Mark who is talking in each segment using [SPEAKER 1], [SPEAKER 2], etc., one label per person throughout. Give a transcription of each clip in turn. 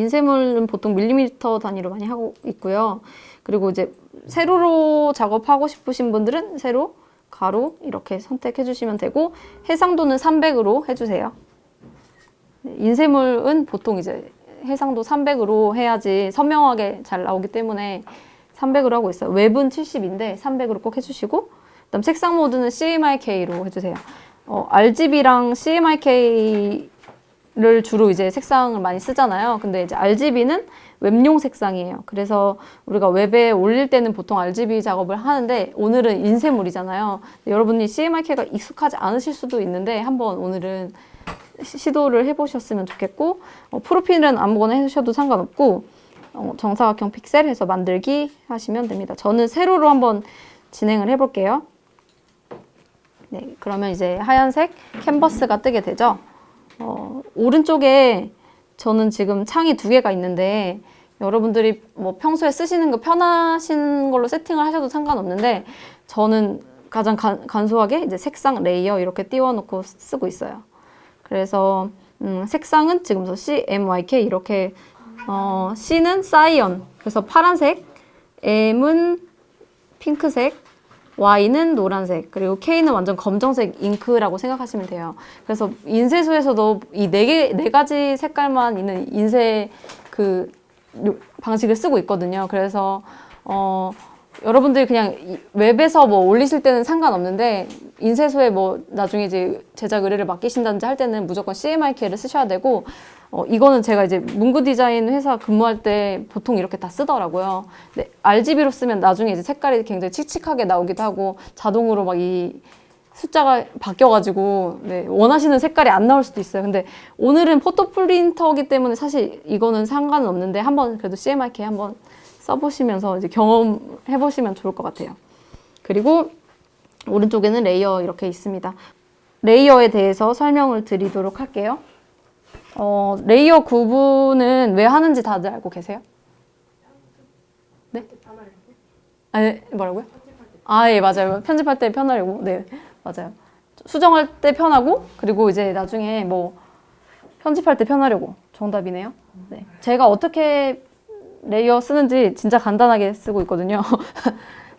[SPEAKER 1] 인쇄물은 보통 밀리미터 단위로 많이 하고 있고요. 그리고 이제 세로로 작업하고 싶으신 분들은 세로, 가로 이렇게 선택해 주시면 되고 해상도는 300으로 해주세요. 인쇄물은 보통 이제 해상도 300으로 해야지 선명하게 잘 나오기 때문에 300으로 하고 있어요. 웹은 70인데 300으로 꼭 해주시고 그다음 색상 모드는 CMYK로 해주세요. RGB랑 CMYK를 주로 이제 색상을 많이 쓰잖아요. 근데 이제 RGB는 웹용 색상이에요. 그래서 우리가 웹에 올릴 때는 보통 RGB 작업을 하는데 오늘은 인쇄물이잖아요. 여러분이 CMYK가 익숙하지 않으실 수도 있는데 한번 오늘은 시도를 해보셨으면 좋겠고 프로필은 아무거나 해주셔도 상관없고 정사각형 픽셀 해서 만들기 하시면 됩니다. 저는 세로로 한번 진행을 해볼게요. 네, 그러면 이제 하얀색 캔버스가 뜨게 되죠. 오른쪽에 저는 지금 창이 2개가 있는데 여러분들이 뭐 평소에 쓰시는 거 편하신 걸로 세팅을 하셔도 상관없는데 저는 가장 간소하게 이제 색상 레이어 이렇게 띄워놓고 쓰고 있어요. 그래서 색상은 지금 CMYK 이렇게 C는 사이언 그래서 파란색, M은 핑크색, Y는 노란색, 그리고 K는 완전 검정색 잉크라고 생각하시면 돼요. 그래서 인쇄소에서도 이 네 가지 색깔만 있는 인쇄 그 방식을 쓰고 있거든요. 그래서 여러분들이 그냥 웹에서 뭐 올리실 때는 상관없는데 인쇄소에 뭐 나중에 이제 제작 의뢰를 맡기신다든지 할 때는 무조건 CMYK를 쓰셔야 되고 이거는 제가 이제 문구 디자인 회사 근무할 때 보통 이렇게 다 쓰더라고요. 근데 RGB로 쓰면 나중에 이제 색깔이 굉장히 칙칙하게 나오기도 하고 자동으로 막 이 숫자가 바뀌어가지고 네, 원하시는 색깔이 안 나올 수도 있어요. 근데 오늘은 포토 프린터이기 때문에 사실 이거는 상관은 없는데 한번 그래도 CMYK 한번 써보시면서 이제 경험해보시면 좋을 것 같아요. 그리고 오른쪽에는 레이어 이렇게 있습니다. 레이어에 대해서 설명을 드리도록 할게요. 레이어 구분은 왜 하는지 다들 알고 계세요? 네? 아니, 뭐라고요? 아, 예, 맞아요. 편집할 때 편하려고. 네, 맞아요. 수정할 때 편하고, 그리고 이제 나중에 뭐 편집할 때 편하려고. 정답이네요. 네. 제가 어떻게 레이어 쓰는지 진짜 간단하게 쓰고 있거든요.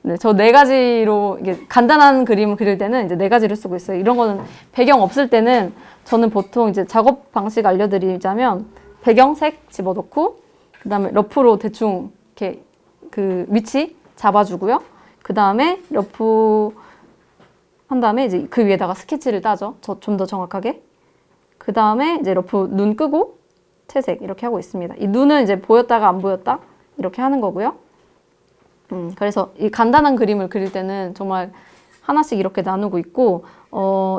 [SPEAKER 1] 네, 저 4가지로 이게 간단한 그림을 그릴 때는 이제 4가지를 쓰고 있어요. 이런 거는 배경 없을 때는 저는 보통 이제 작업 방식 알려드리자면 배경색 집어넣고 그다음에 러프로 대충 이렇게 그 위치 잡아주고요. 그다음에 러프 한 다음에 이제 그 위에다가 스케치를 따죠. 좀 더 정확하게. 그다음에 이제 러프 눈 끄고 채색 이렇게 하고 있습니다. 이 눈은 이제 보였다가 안 보였다 이렇게 하는 거고요. 그래서 이 간단한 그림을 그릴 때는 정말 하나씩 이렇게 나누고 있고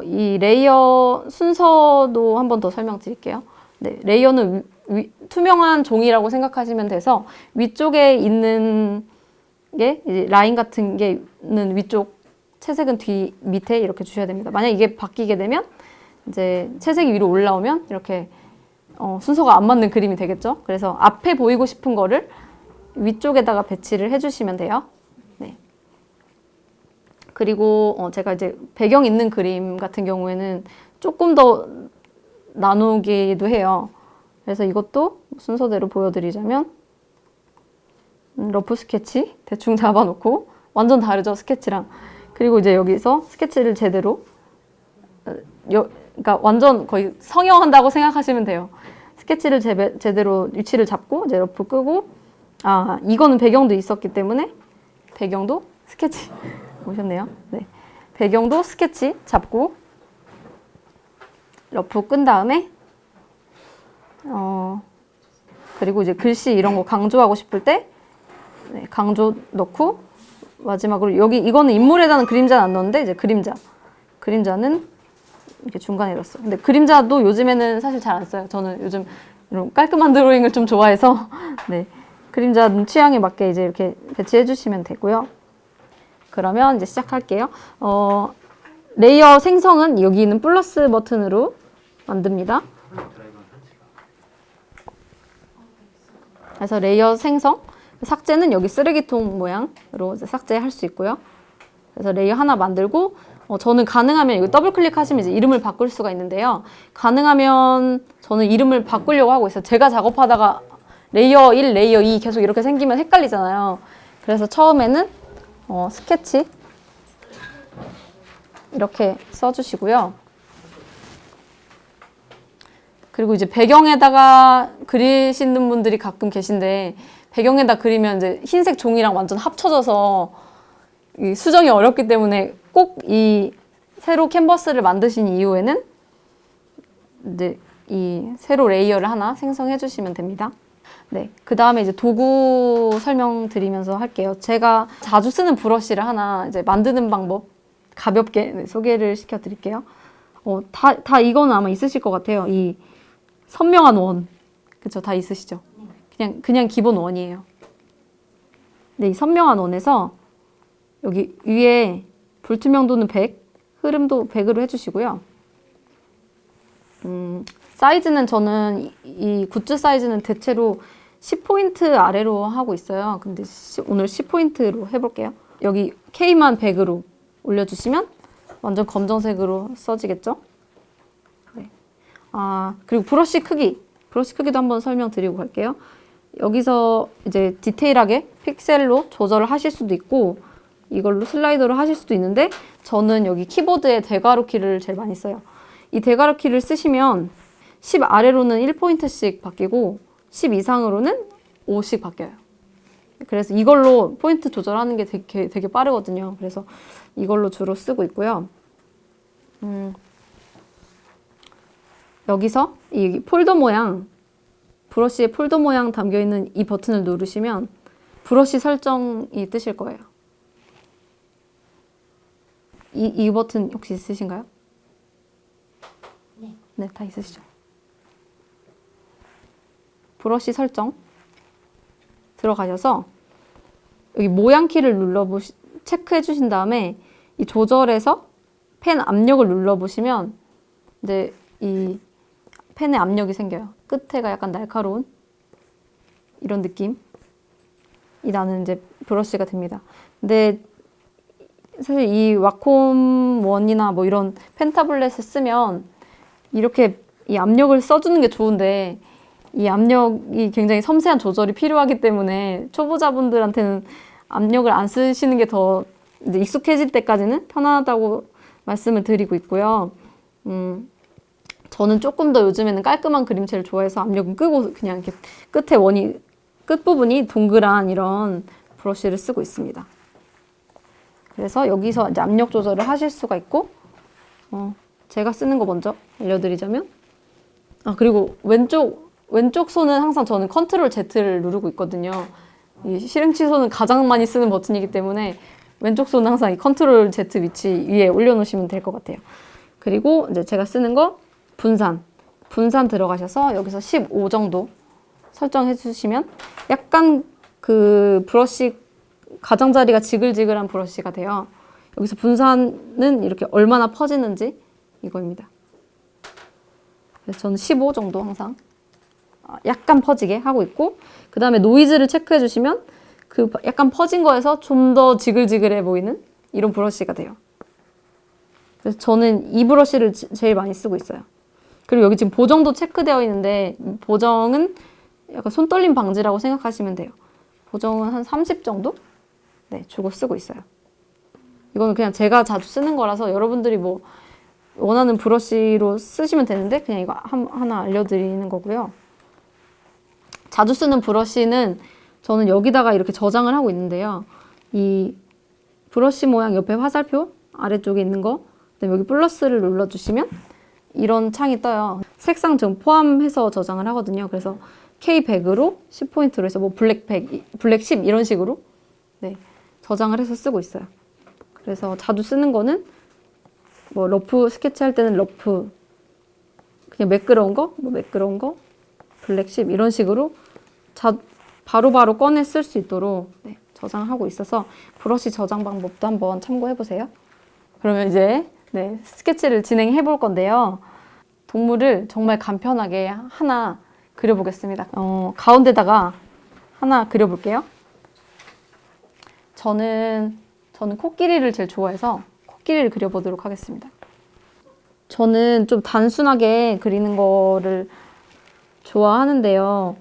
[SPEAKER 1] 이 레이어 순서도 한 번 더 설명드릴게요. 네, 레이어는 투명한 종이라고 생각하시면 돼서 위쪽에 있는 게 이제 라인 같은 게는 위쪽, 채색은 뒤 밑에 이렇게 주셔야 됩니다. 만약 이게 바뀌게 되면 이제 채색이 위로 올라오면 이렇게 순서가 안 맞는 그림이 되겠죠. 그래서 앞에 보이고 싶은 거를 위쪽에다가 배치를 해주시면 돼요. 네. 그리고 제가 이제 배경 있는 그림 같은 경우에는 조금 더 나누기도 해요. 그래서 이것도 순서대로 보여드리자면 러프 스케치 대충 잡아놓고 완전 다르죠, 스케치랑. 그리고 이제 여기서 스케치를 제대로 그러니까 완전 거의 성형한다고 생각하시면 돼요. 스케치를 제대로 위치를 잡고 이제 러프 끄고 이거는 배경도 있었기 때문에 배경도 스케치 보셨네요. 네, 배경도 스케치 잡고 러프 끈 다음에 그리고 이제 글씨 이런 거 강조하고 싶을 때 네, 강조 넣고 마지막으로 여기 이거는 인물에다는 그림자는 안 넣었는데 이제 그림자는 이렇게 중간에 넣었어요. 근데 그림자도 요즘에는 사실 잘 안 써요. 저는 요즘 이런 깔끔한 드로잉을 좀 좋아해서 네, 그림자 취향에 맞게 이제 이렇게 배치해 주시면 되고요. 그러면 이제 시작할게요. 레이어 생성은 여기 있는 플러스 버튼으로 만듭니다. 그래서 레이어 생성, 삭제는 여기 쓰레기통 모양으로 이제 삭제할 수 있고요. 그래서 레이어 하나 만들고 저는 가능하면 여기 더블 클릭하시면 이제 이름을 바꿀 수가 있는데요. 가능하면 저는 이름을 바꾸려고 하고 있어요. 제가 작업하다가 레이어 1, 레이어 2 계속 이렇게 생기면 헷갈리잖아요. 그래서 처음에는 스케치 이렇게 써주시고요. 그리고 이제 배경에다가 그리시는 분들이 가끔 계신데 배경에다 그리면 이제 흰색 종이랑 완전 합쳐져서 이 수정이 어렵기 때문에 꼭 이 새로 캔버스를 만드신 이후에는 이제 이 새로 레이어를 하나 생성해 주시면 됩니다. 네, 그 다음에 이제 도구 설명드리면서 할게요. 제가 자주 쓰는 브러쉬를 하나 이제 만드는 방법 가볍게 소개를 시켜드릴게요. 다 이거는 아마 있으실 것 같아요. 이 선명한 원, 그쵸? 다 있으시죠? 그냥 기본 원이에요. 네, 이 선명한 원에서 여기 위에 불투명도는 100, 흐름도 100으로 해주시고요. 사이즈는 저는 이 굿즈 사이즈는 대체로 10포인트 아래로 하고 있어요. 근데 오늘 10포인트로 해볼게요. 여기 K만 100으로 올려주시면 완전 검정색으로 써지겠죠? 네. 그리고 브러쉬 크기도 한번 설명드리고 갈게요. 여기서 이제 디테일하게 픽셀로 조절을 하실 수도 있고 이걸로 슬라이더로 하실 수도 있는데 저는 여기 키보드에 대괄호 키를 제일 많이 써요. 이 대괄호 키를 쓰시면 10 아래로는 1포인트씩 바뀌고 10 이상으로는 5씩 바뀌어요. 그래서 이걸로 포인트 조절하는 게 되게 빠르거든요. 그래서 이걸로 주로 쓰고 있고요. 여기서 이 폴더 모양, 브러쉬에 폴더 모양 담겨있는 이 버튼을 누르시면 브러쉬 설정이 뜨실 거예요. 이 버튼 혹시 있으신가요? 네, 다 있으시죠? 브러쉬 설정 들어가셔서 여기 모양 키를 체크해 주신 다음에 이 조절해서 펜 압력을 눌러보시면 이제 이 펜의 압력이 생겨요. 끝에가 약간 날카로운 이런 느낌이 나는 이제 브러쉬가 됩니다. 근데 사실 이 와콤 원이나 뭐 이런 펜 타블렛을 쓰면 이렇게 이 압력을 써주는 게 좋은데 이 압력이 굉장히 섬세한 조절이 필요하기 때문에 초보자분들한테는 압력을 안 쓰시는 게 더 이제 익숙해질 때까지는 편하다고 말씀을 드리고 있고요. 저는 조금 더 요즘에는 깔끔한 그림체를 좋아해서 압력은 끄고 그냥 이렇게 끝부분이 동그란 이런 브러쉬를 쓰고 있습니다. 그래서 여기서 이제 압력 조절을 하실 수가 있고, 제가 쓰는 거 먼저 알려드리자면, 그리고 왼쪽 손은 항상 저는 컨트롤 Z를 누르고 있거든요. 이 실행치 손은 가장 많이 쓰는 버튼이기 때문에 왼쪽 손은 항상 이 컨트롤 Z 위치 위에 올려놓으시면 될 것 같아요. 그리고 이제 제가 쓰는 거 분산 들어가셔서 여기서 15 정도 설정해 주시면 약간 그 브러쉬 가장자리가 지글지글한 브러쉬가 돼요. 여기서 분산은 이렇게 얼마나 퍼지는지 이거입니다. 그래서 저는 15 정도 항상 약간 퍼지게 하고 있고, 그 다음에 노이즈를 체크해 주시면 그 약간 퍼진 거에서 좀 더 지글지글해 보이는 이런 브러쉬가 돼요. 그래서 저는 이 브러쉬를 제일 많이 쓰고 있어요. 그리고 여기 지금 보정도 체크되어 있는데 보정은 약간 손떨림 방지라고 생각하시면 돼요. 보정은 한 30 정도? 네, 주고 쓰고 있어요. 이거는 그냥 제가 자주 쓰는 거라서 여러분들이 뭐 원하는 브러쉬로 쓰시면 되는데 그냥 이거 하나 알려드리는 거고요. 자주 쓰는 브러쉬는 저는 여기다가 이렇게 저장을 하고 있는데요. 이 브러쉬 모양 옆에 화살표 아래쪽에 있는 거, 그다음에 여기 플러스를 눌러주시면 이런 창이 떠요. 색상 좀 포함해서 저장을 하거든요. 그래서 K100으로 10포인트로 해서 뭐 블랙 100, 블랙 10 이런 식으로 네, 저장을 해서 쓰고 있어요. 그래서 자주 쓰는 거는 뭐 러프 스케치 할 때는 러프 그냥 매끄러운 거, 뭐 매끄러운 거, 블랙 10 이런 식으로 바로바로 꺼내 쓸 수 있도록 네, 저장하고 있어서 브러쉬 저장 방법도 한번 참고해 보세요. 그러면 이제 네, 스케치를 진행해 볼 건데요. 동물을 정말 간편하게 하나 그려보겠습니다. 가운데다가 하나 그려볼게요. 저는 코끼리를 제일 좋아해서 코끼리를 그려보도록 하겠습니다. 저는 좀 단순하게 그리는 거를 좋아하는데요.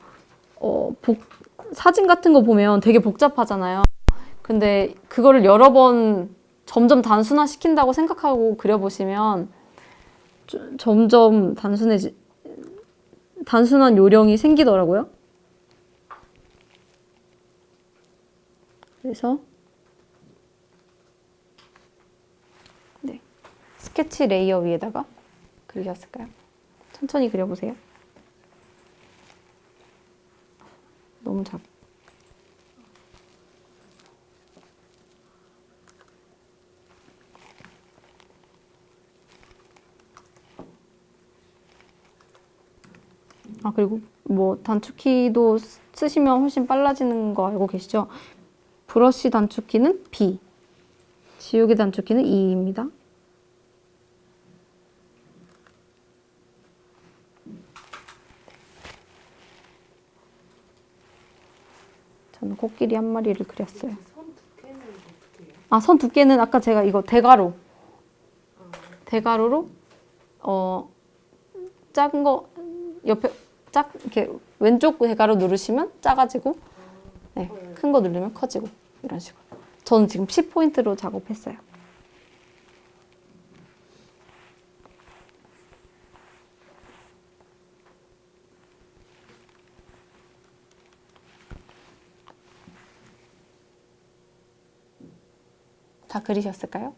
[SPEAKER 1] 사진 같은 거 보면 되게 복잡하잖아요. 근데 그거를 여러 번 점점 단순화시킨다고 생각하고 그려보시면 점점 단순한 요령이 생기더라고요. 그래서 네, 스케치 레이어 위에다가 그리셨을까요? 천천히 그려보세요. 너무 작아. 그리고 뭐 단축키도 쓰시면 훨씬 빨라지는 거 알고 계시죠? 브러쉬 단축키는 B, 지우개 단축키는 E입니다. 저는 코끼리 한 마리를 그렸어요.
[SPEAKER 2] 선 두께는 어떻게 해요?
[SPEAKER 1] 선 두께는 아까 제가 이거 대가로로 작은 거 옆에 이렇게 왼쪽 대가로 누르시면 작아지고 네, 큰 거 누르면 커지고 이런 식으로. 저는 지금 10포인트로 작업했어요. 다 그리셨을까요?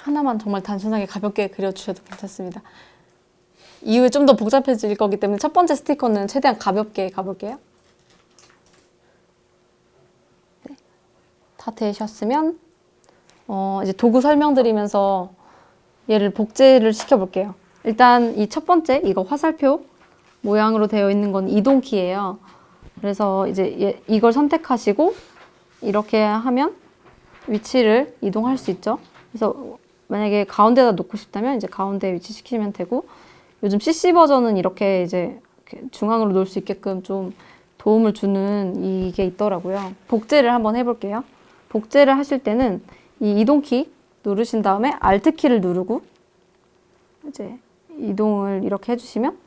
[SPEAKER 1] 하나만 정말 단순하게 가볍게 그려주셔도 괜찮습니다. 이후에 좀 더 복잡해질 거기 때문에 첫 번째 스티커는 최대한 가볍게 가볼게요. 네. 다 되셨으면 이제 도구 설명드리면서 얘를 복제를 시켜볼게요. 일단 이 첫 번째 이거 화살표 모양으로 되어 있는 건 이동키예요. 그래서 이제 이걸 선택하시고 이렇게 하면 위치를 이동할 수 있죠. 그래서 만약에 가운데다 놓고 싶다면 이제 가운데 위치시키면 되고, 요즘 CC 버전은 이렇게 이제 중앙으로 놓을 수 있게끔 좀 도움을 주는 이게 있더라고요. 복제를 한번 해볼게요. 복제를 하실 때는 이 이동키 누르신 다음에 Alt키를 누르고 이제 이동을 이렇게 해주시면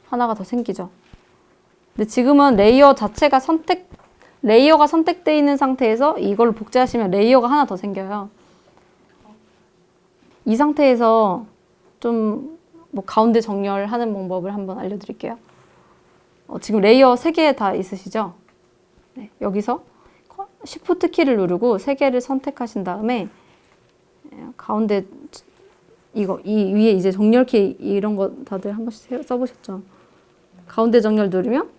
[SPEAKER 1] 하나가 더 생기죠. 근데 지금은 레이어가 선택되어 있는 상태에서 이걸 복제하시면 레이어가 하나 더 생겨요. 이 상태에서 좀 뭐 가운데 정렬하는 방법을 한번 알려드릴게요. 지금 레이어 3개 다 있으시죠? 네, 여기서 Shift 키를 누르고 3개를 선택하신 다음에 가운데 이 위에 이제 정렬키 이런 거 다들 한 번씩 써보셨죠? 가운데 정렬 누르면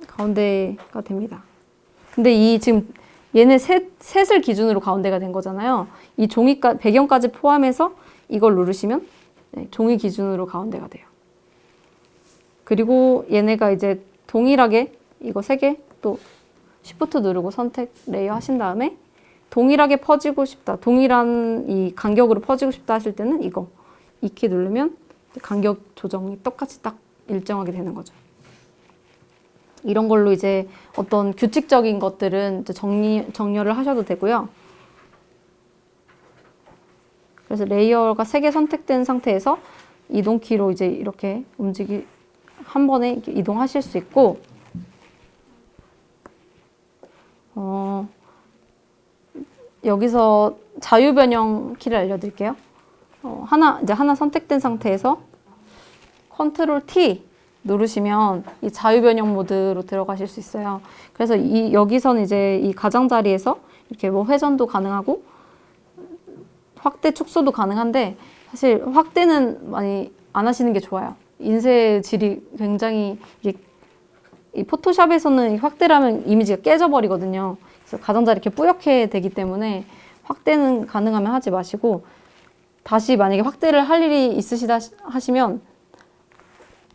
[SPEAKER 1] 가운데가 됩니다. 근데 지금 얘네 셋을 기준으로 가운데가 된 거잖아요. 이 배경까지 포함해서 이걸 누르시면 네, 종이 기준으로 가운데가 돼요. 그리고 얘네가 이제 동일하게 이거 3개 또 Shift 누르고 선택 레이어 하신 다음에 동일하게 퍼지고 싶다, 동일한 이 간격으로 퍼지고 싶다 하실 때는 이 키 누르면 간격 조정이 똑같이 딱 일정하게 되는 거죠. 이런 걸로 이제 어떤 규칙적인 것들은 이제 정렬을 하셔도 되고요. 그래서 레이어가 3개 선택된 상태에서 이동키로 이제 이렇게 한 번에 이렇게 이동하실 수 있고, 여기서 자유 변형 키를 알려드릴게요. 하나 선택된 상태에서 컨트롤 T 누르시면 이 자유 변형 모드로 들어가실 수 있어요. 그래서 여기서는 이제 이 가장자리에서 이렇게 뭐 회전도 가능하고 확대 축소도 가능한데, 사실 확대는 많이 안 하시는 게 좋아요. 인쇄 질이 굉장히 이게 이 포토샵에서는 확대를 하면 이미지가 깨져버리거든요. 그래서 가장자리 이렇게 뿌옇게 되기 때문에 확대는 가능하면 하지 마시고 다시 만약에 확대를 할 일이 있으시다 하시면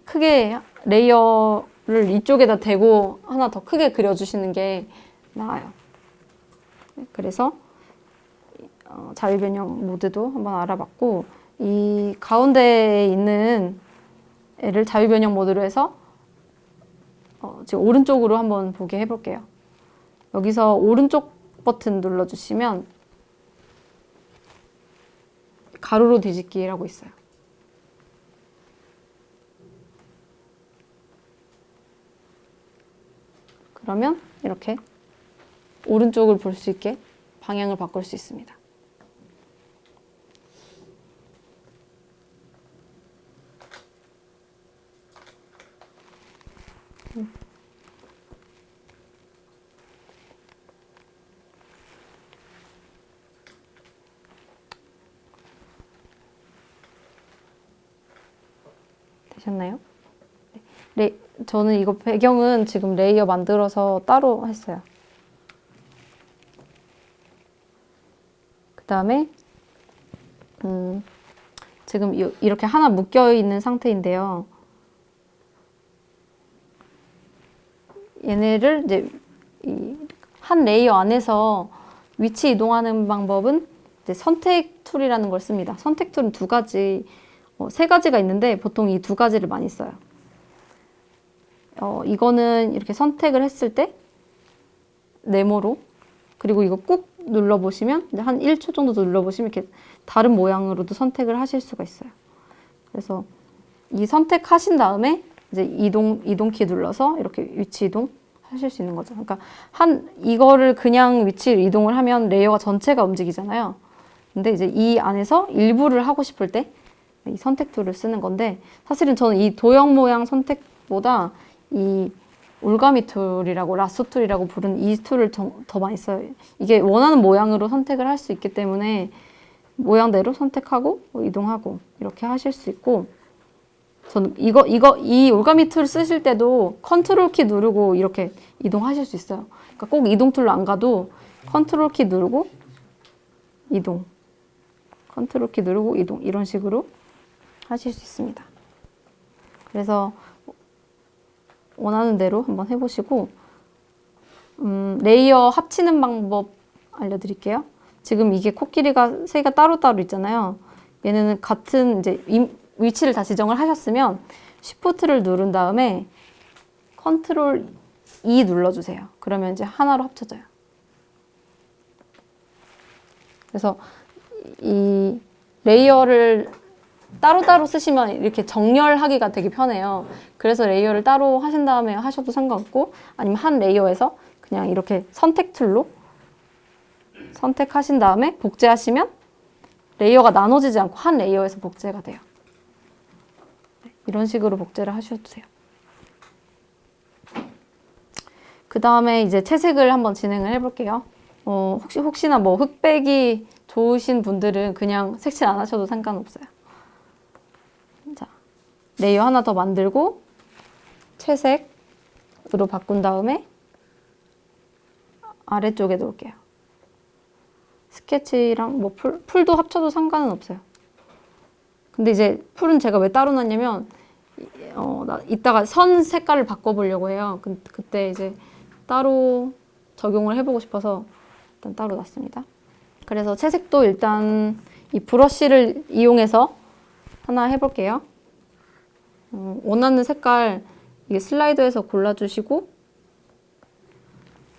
[SPEAKER 1] 크게 레이어를 이쪽에다 대고 하나 더 크게 그려주시는 게 나아요. 그래서 자유변형 모드도 한번 알아봤고 이 가운데에 있는 애를 자유변형 모드로 해서 지금 오른쪽으로 한번 보게 해볼게요. 여기서 오른쪽 버튼 눌러주시면 가로로 뒤집기라고 있어요. 그러면 이렇게 오른쪽을 볼 수 있게 방향을 바꿀 수 있습니다. 되셨나요? 네. 저는 이거 배경은 지금 레이어 만들어서 따로 했어요. 그 다음에 지금 이렇게 하나 묶여 있는 상태인데요. 얘네를 이제 한 레이어 안에서 위치 이동하는 방법은 이제 선택 툴이라는 걸 씁니다. 선택 툴은 두 가지, 세 가지가 있는데 보통 이 두 가지를 많이 써요. 이거는 이렇게 선택을 했을 때 네모로, 그리고 이거 꾹 눌러보시면 이제 한 1초 정도 눌러보시면 이렇게 다른 모양으로도 선택을 하실 수가 있어요. 그래서 이 선택하신 다음에 이제 이동키 눌러서 이렇게 위치 이동 하실 수 있는 거죠. 그러니까 이거를 그냥 위치 이동을 하면 레이어가 전체가 움직이잖아요. 근데 이제 이 안에서 일부를 하고 싶을 때 이 선택 툴을 쓰는 건데, 사실은 저는 이 도형 모양 선택보다 이 올가미 툴이라고, 라sso 툴이라고 부르는 이 툴을 더 많이 써요. 이게 원하는 모양으로 선택을 할 수 있기 때문에 모양대로 선택하고 이동하고 이렇게 하실 수 있고, 저는 이 올가미 툴 쓰실 때도 컨트롤 키 누르고 이렇게 이동하실 수 있어요. 그러니까 꼭 이동 툴로 안 가도 컨트롤 키 누르고 이동, 컨트롤 키 누르고 이동, 이런 식으로 하실 수 있습니다. 그래서 원하는 대로 한번 해보시고, 레이어 합치는 방법 알려드릴게요. 지금 이게 코끼리가 세 개가 따로따로 있잖아요. 얘네는 같은 이제 위치를 다 지정을 하셨으면 Shift를 누른 다음에 컨트롤 E 눌러주세요. 그러면 이제 하나로 합쳐져요. 그래서 이 레이어를 따로따로 쓰시면 이렇게 정렬하기가 되게 편해요. 그래서 레이어를 따로 하신 다음에 하셔도 상관없고, 아니면 한 레이어에서 그냥 이렇게 선택 툴로 선택하신 다음에 복제하시면 레이어가 나눠지지 않고 한 레이어에서 복제가 돼요. 이런 식으로 복제를 하셔도 돼요. 그 다음에 이제 채색을 한번 진행을 해볼게요. 혹시나 뭐 흑백이 좋으신 분들은 그냥 색칠 안 하셔도 상관없어요. 자, 레이어 하나 더 만들고 채색으로 바꾼 다음에 아래쪽에 놓을게요. 스케치랑 뭐 풀도 합쳐도 상관은 없어요. 근데 이제 풀은 제가 왜 따로 놨냐면 이따가 선 색깔을 바꿔보려고 해요. 그때 이제 따로 적용을 해보고 싶어서 일단 따로 놨습니다. 그래서 채색도 일단 이 브러쉬를 이용해서 하나 해볼게요. 원하는 색깔 이게 슬라이더에서 골라주시고,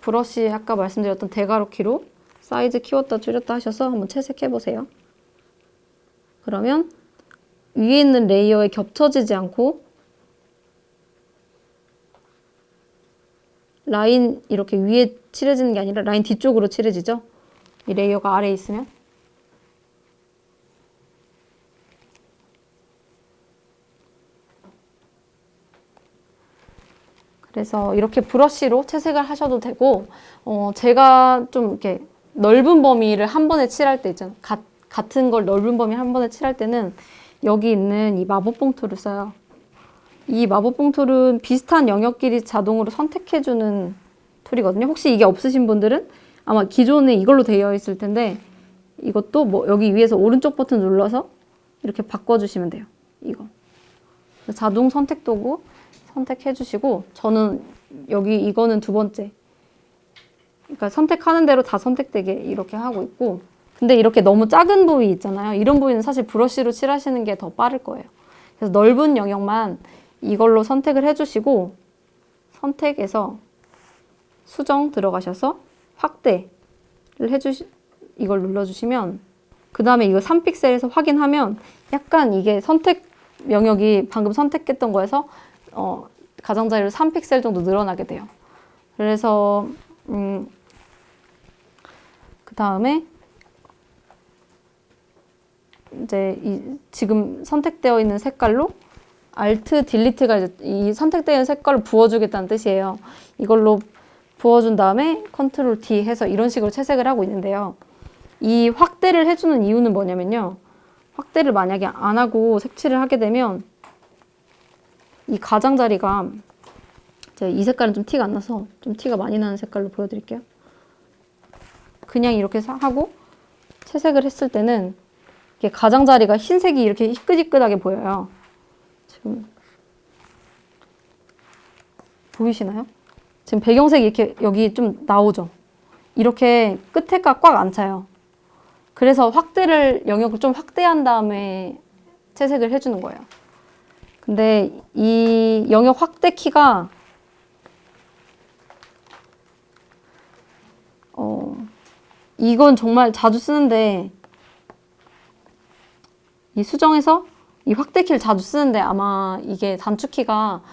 [SPEAKER 1] 브러쉬 아까 말씀드렸던 대괄호 키로 사이즈 키웠다 줄였다 하셔서 한번 채색해보세요. 그러면 위에 있는 레이어에 겹쳐지지 않고 라인 이렇게 위에 칠해지는 게 아니라 라인 뒤쪽으로 칠해지죠? 이 레이어가 아래에 있으면. 그래서 이렇게 브러쉬로 채색을 하셔도 되고, 제가 좀 이렇게 넓은 범위를 한 번에 칠할 때 있잖아요. 같은 걸 넓은 범위 한 번에 칠할 때는 여기 있는 이 마법 봉투를 써요. 이 마법 봉투는 비슷한 영역끼리 자동으로 선택해주는 툴이거든요. 혹시 이게 없으신 분들은 아마 기존에 이걸로 되어 있을 텐데 이것도 뭐 여기 위에서 오른쪽 버튼 눌러서 이렇게 바꿔주시면 돼요. 이거. 자동 선택 도구 선택해 주시고 저는 여기 이거는 두 번째. 그러니까 선택하는 대로 다 선택되게 이렇게 하고 있고 근데 이렇게 너무 작은 부위 있잖아요. 이런 부위는 사실 브러쉬로 칠하시는 게 더 빠를 거예요. 그래서 넓은 영역만 이걸로 선택을 해주시고 선택에서 수정 들어가셔서 확대를 이걸 눌러주시면 그 다음에 이거 3픽셀에서 확인하면 약간 이게 선택 영역이 방금 선택했던 거에서 가장자리로 3픽셀 정도 늘어나게 돼요. 그래서 그 다음에 이제 지금 선택되어 있는 색깔로 Alt, Delete가 이제 이 선택되어 있는 색깔을 부어주겠다는 뜻이에요. 이걸로 부어준 다음에 Ctrl D 해서 이런 식으로 채색을 하고 있는데요. 이 확대를 해주는 이유는 뭐냐면요. 확대를 만약에 안 하고 색칠을 하게 되면 이 가장자리가 이 색깔은 좀 티가 안 나서 좀 티가 많이 나는 색깔로 보여드릴게요. 그냥 이렇게 하고 채색을 했을 때는 이게 가장자리가 흰색이 이렇게 희끗희끗하게 보여요. 지금 보이시나요? 지금 배경색이 이렇게 여기 좀 나오죠? 이렇게 끝에가 꽉 안 차요. 그래서 영역을 좀 확대한 다음에 채색을 해주는 거예요. 근데 이 영역 확대 키가 이건 정말 자주 쓰는데 이 수정에서 이 확대 키를 자주 쓰는데 아마 이게 단축키가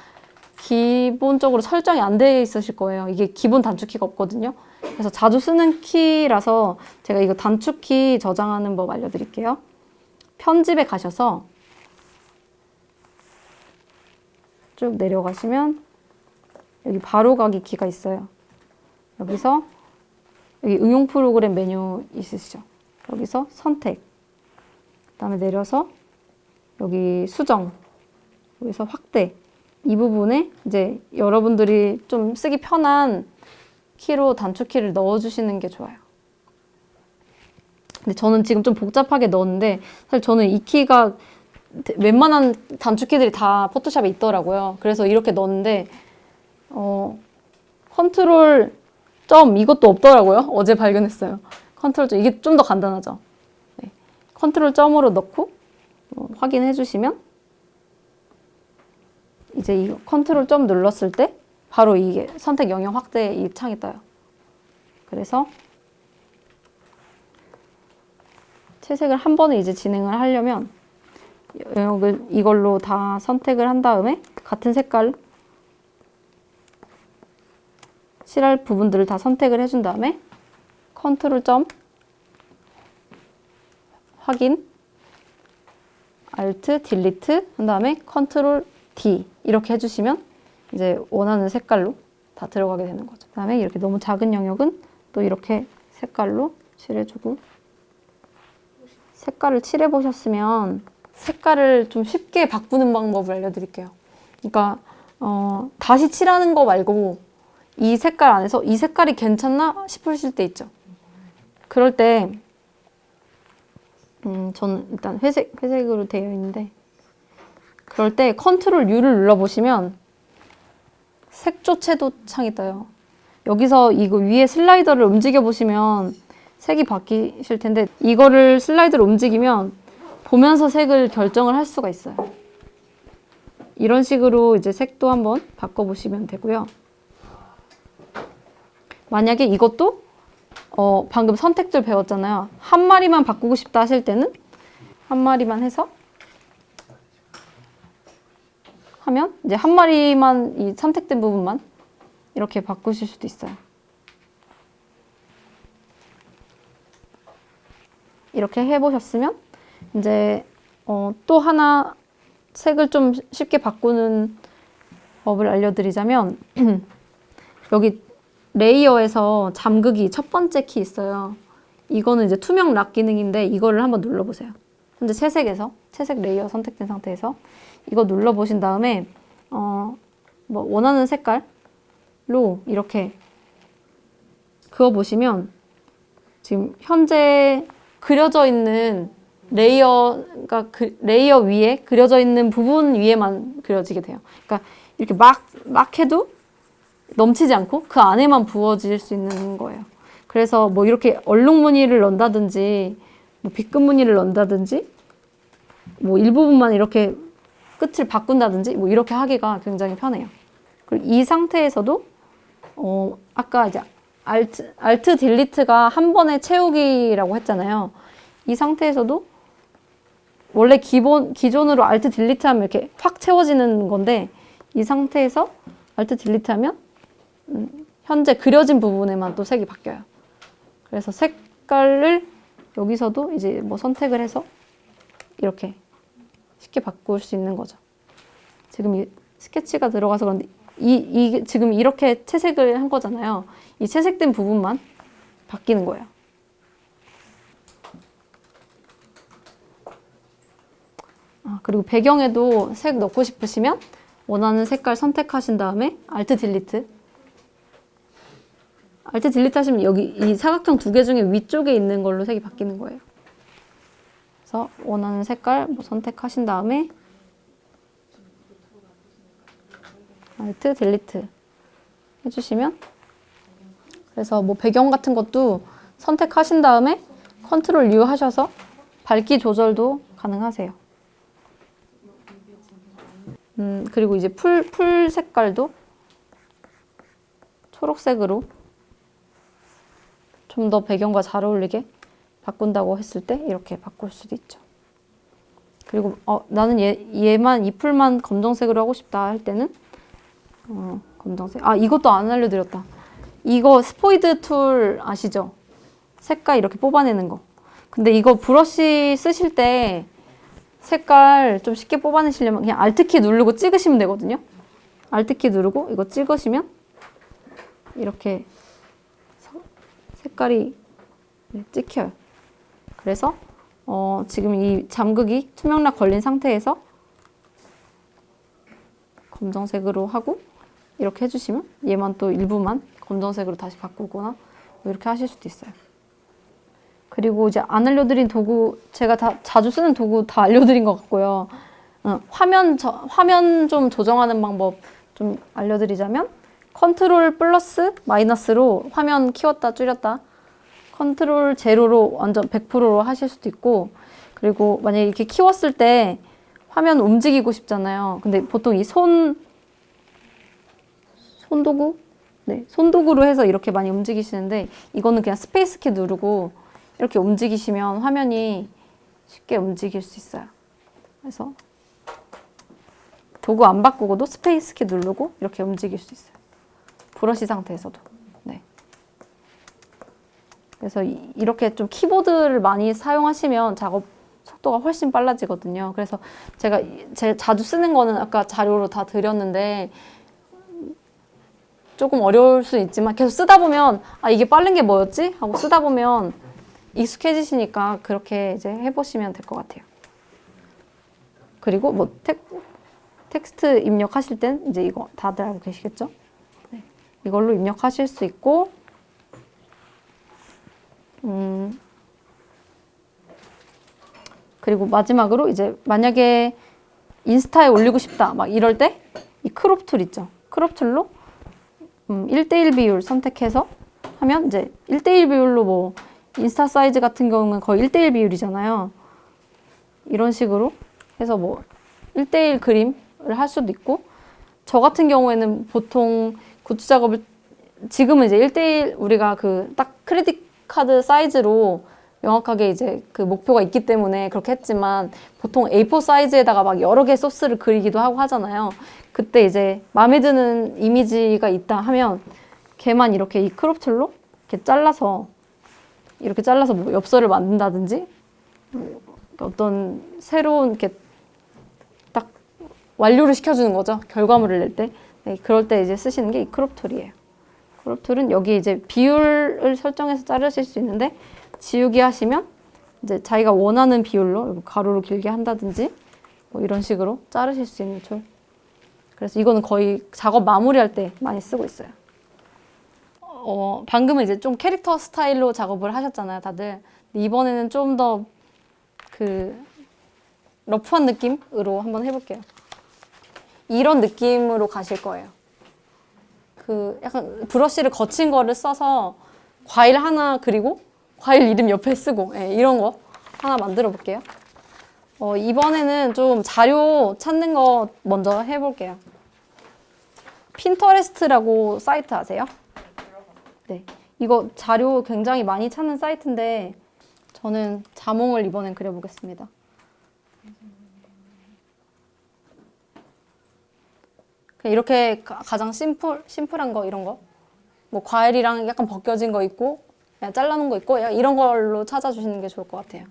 [SPEAKER 1] 기본적으로 설정이 안 돼 있으실 거예요. 이게 기본 단축키가 없거든요. 그래서 자주 쓰는 키라서 제가 이거 단축키 저장하는 법 알려드릴게요. 편집에 가셔서 쭉 내려가시면 여기 바로가기 키가 있어요. 여기서 여기 응용 프로그램 메뉴 있으시죠? 여기서 선택, 그 다음에 내려서 여기 수정, 여기서 확대 이 부분에 이제 여러분들이 좀 쓰기 편한 키로 단축키를 넣어주시는 게 좋아요. 근데 저는 지금 좀 복잡하게 넣었는데 사실 저는 이 키가 웬만한 단축키들이 다 포토샵에 있더라고요. 그래서 이렇게 넣었는데 컨트롤 점 이것도 없더라고요. 어제 발견했어요. 컨트롤 점 이게 좀 더 간단하죠. 네. 컨트롤 점으로 넣고 확인해 주시면 이제 이 컨트롤 점 눌렀을 때 바로 이게 선택 영역 확대 이 창이 떠요. 그래서 채색을 한 번에 이제 진행을 하려면 영역을 이걸로 다 선택을 한 다음에 같은 색깔 칠할 부분들을 다 선택을 해준 다음에 컨트롤 점 확인 Alt, Delete 한 다음에 컨트롤 D 이렇게 해주시면 이제 원하는 색깔로 다 들어가게 되는 거죠. 그 다음에 이렇게 너무 작은 영역은 또 이렇게 색깔로 칠해주고 색깔을 칠해보셨으면 색깔을 좀 쉽게 바꾸는 방법을 알려드릴게요. 그러니까 다시 칠하는 거 말고 이 색깔 안에서 이 색깔이 괜찮나 싶으실 때 있죠. 그럴 때 저는 일단 회색으로 되어 있는데 그럴 때 컨트롤 U를 눌러보시면 색조 채도 창이 떠요. 여기서 이거 위에 슬라이더를 움직여 보시면 색이 바뀌실 텐데 이거를 슬라이드로 움직이면 보면서 색을 결정을 할 수가 있어요. 이런 식으로 이제 색도 한번 바꿔보시면 되고요. 만약에 이것도 방금 선택들 배웠잖아요. 한 마리만 바꾸고 싶다 하실 때는 한 마리만 해서 하면 이제 한 마리만 이 선택된 부분만 이렇게 바꾸실 수도 있어요. 이렇게 해보셨으면 이제 또 하나 색을 좀 쉽게 바꾸는 법을 알려드리자면 여기 레이어에서 잠그기 첫 번째 키 있어요. 이거는 이제 투명 락 기능인데 이거를 한번 눌러보세요. 현재 채색에서 채색 레이어 선택된 상태에서 이거 눌러보신 다음에 뭐 원하는 색깔로 이렇게 그어보시면 지금 현재 그려져 있는 레이어가 레이어 위에 그려져 있는 부분 위에만 그려지게 돼요. 그러니까 이렇게 막 해도 넘치지 않고 그 안에만 부어질 수 있는 거예요. 그래서 뭐 이렇게 얼룩 무늬를 넣는다든지 뭐 빗금 무늬를 넣는다든지 뭐 일부분만 이렇게 끝을 바꾼다든지 뭐 이렇게 하기가 굉장히 편해요. 그리고 이 상태에서도 아까 이제 알트 딜리트가 한 번에 채우기라고 했잖아요. 이 상태에서도 원래 기존으로 알트 딜리트 하면 이렇게 확 채워지는 건데 이 상태에서 알트 딜리트 하면 현재 그려진 부분에만 또 색이 바뀌어요. 그래서 색깔을 여기서도 이제 뭐 선택을 해서 이렇게 쉽게 바꿀 수 있는 거죠. 지금 이 스케치가 들어가서 그런데 이 지금 이렇게 채색을 한 거잖아요. 이 채색된 부분만 바뀌는 거예요. 그리고 배경에도 색 넣고 싶으시면 원하는 색깔 선택하신 다음에 Alt 딜리트. Alt 딜리트 하시면 여기 이 사각형 두 개 중에 위쪽에 있는 걸로 색이 바뀌는 거예요. 그래서 원하는 색깔 뭐 선택하신 다음에 Alt 딜리트 해주시면 그래서 뭐 배경 같은 것도 선택하신 다음에 Ctrl U 하셔서 밝기 조절도 가능하세요. 그리고 이제 풀 색깔도 초록색으로 좀 더 배경과 잘 어울리게 바꾼다고 했을 때 이렇게 바꿀 수도 있죠. 그리고 나는 얘만 이 풀만 검정색으로 하고 싶다 할 때는 검정색. 이것도 안 알려드렸다. 이거 스포이드 툴 아시죠? 색깔 이렇게 뽑아내는 거. 근데 이거 브러쉬 쓰실 때 색깔 좀 쉽게 뽑아내시려면 그냥 Alt키 누르고 찍으시면 되거든요. Alt키 누르고 이거 찍으시면 이렇게 색깔이 찍혀요. 그래서 지금 이 잠극이 투명락 걸린 상태에서 검정색으로 하고 이렇게 해주시면 얘만 또 일부만 검정색으로 다시 바꾸거나 뭐 이렇게 하실 수도 있어요. 그리고 이제 안 알려드린 도구, 제가 다 자주 쓰는 도구 다 알려드린 것 같고요. 화면 좀 조정하는 방법 좀 알려드리자면 컨트롤 플러스 마이너스로 화면 키웠다 줄였다, 컨트롤 제로로 완전 100%로 하실 수도 있고, 그리고 만약에 이렇게 키웠을 때 화면 움직이고 싶잖아요. 근데 보통 이 손도구? 네, 손도구로 해서 이렇게 많이 움직이시는데 이거는 그냥 스페이스 키 누르고 이렇게 움직이시면 화면이 쉽게 움직일 수 있어요. 그래서 도구 안 바꾸고도 스페이스 키 누르고 이렇게 움직일 수 있어요. 브러쉬 상태에서도. 네. 그래서 이렇게 좀 키보드를 많이 사용하시면 작업 속도가 훨씬 빨라지거든요. 그래서 제가 자주 쓰는 거는 아까 자료로 다 드렸는데 조금 어려울 수 있지만 계속 쓰다 보면 이게 빠른 게 뭐였지? 하고 쓰다 보면 익숙해지시니까 그렇게 이제 해보시면 될 것 같아요. 그리고 뭐 텍스트 입력하실 땐 이제 이거 다들 알고 계시겠죠? 네. 이걸로 입력하실 수 있고, 그리고 마지막으로 이제 만약에 인스타에 올리고 싶다 막 이럴 때 이 크롭 툴 있죠? 크롭 툴로 1:1 비율 선택해서 하면 이제 1:1 비율로 뭐 인스타 사이즈 같은 경우는 거의 1:1 비율이잖아요. 이런 식으로 해서 뭐 1:1 그림을 할 수도 있고, 저 같은 경우에는 보통 굿즈 작업을 지금은 이제 1:1 우리가 그 딱 크레딧 카드 사이즈로 명확하게 이제 그 목표가 있기 때문에 그렇게 했지만 보통 A4 사이즈에다가 막 여러 개 소스를 그리기도 하고 하잖아요. 그때 이제 마음에 드는 이미지가 있다 하면 걔만 이렇게 이 크롭 툴로 이렇게 잘라서 뭐 엽서를 만든다든지 어떤 새로운 이렇게 딱 완료를 시켜주는 거죠. 결과물을 낼 때. 네, 그럴 때 이제 쓰시는 게 이 크롭 툴이에요. 크롭 툴은 여기 이제 비율을 설정해서 자르실 수 있는데 지우기 하시면 이제 자기가 원하는 비율로 가로로 길게 한다든지 뭐 이런 식으로 자르실 수 있는 툴. 그래서 이거는 거의 작업 마무리할 때 많이 쓰고 있어요. 방금은 이제 좀 캐릭터 스타일로 작업을 하셨잖아요, 다들. 이번에는 좀 더 그 러프한 느낌으로 한번 해볼게요. 이런 느낌으로 가실 거예요. 그 약간 브러쉬를 거친 거를 써서 과일 하나 그리고 과일 이름 옆에 쓰고 이런 거 하나 만들어 볼게요. 이번에는 좀 자료 찾는 거 먼저 해볼게요. 핀터레스트라고 사이트 아세요? 네. 이거 자료 굉장히 많이 찾는 사이트인데 저는 자몽을 이번엔 그려보겠습니다. 그냥 이렇게 가장 심플한 거 이런 거. 뭐 과일이랑 약간 벗겨진 거 있고 그냥 잘라놓은 거 있고 이런 걸로 찾아주시는 게 좋을 것 같아요.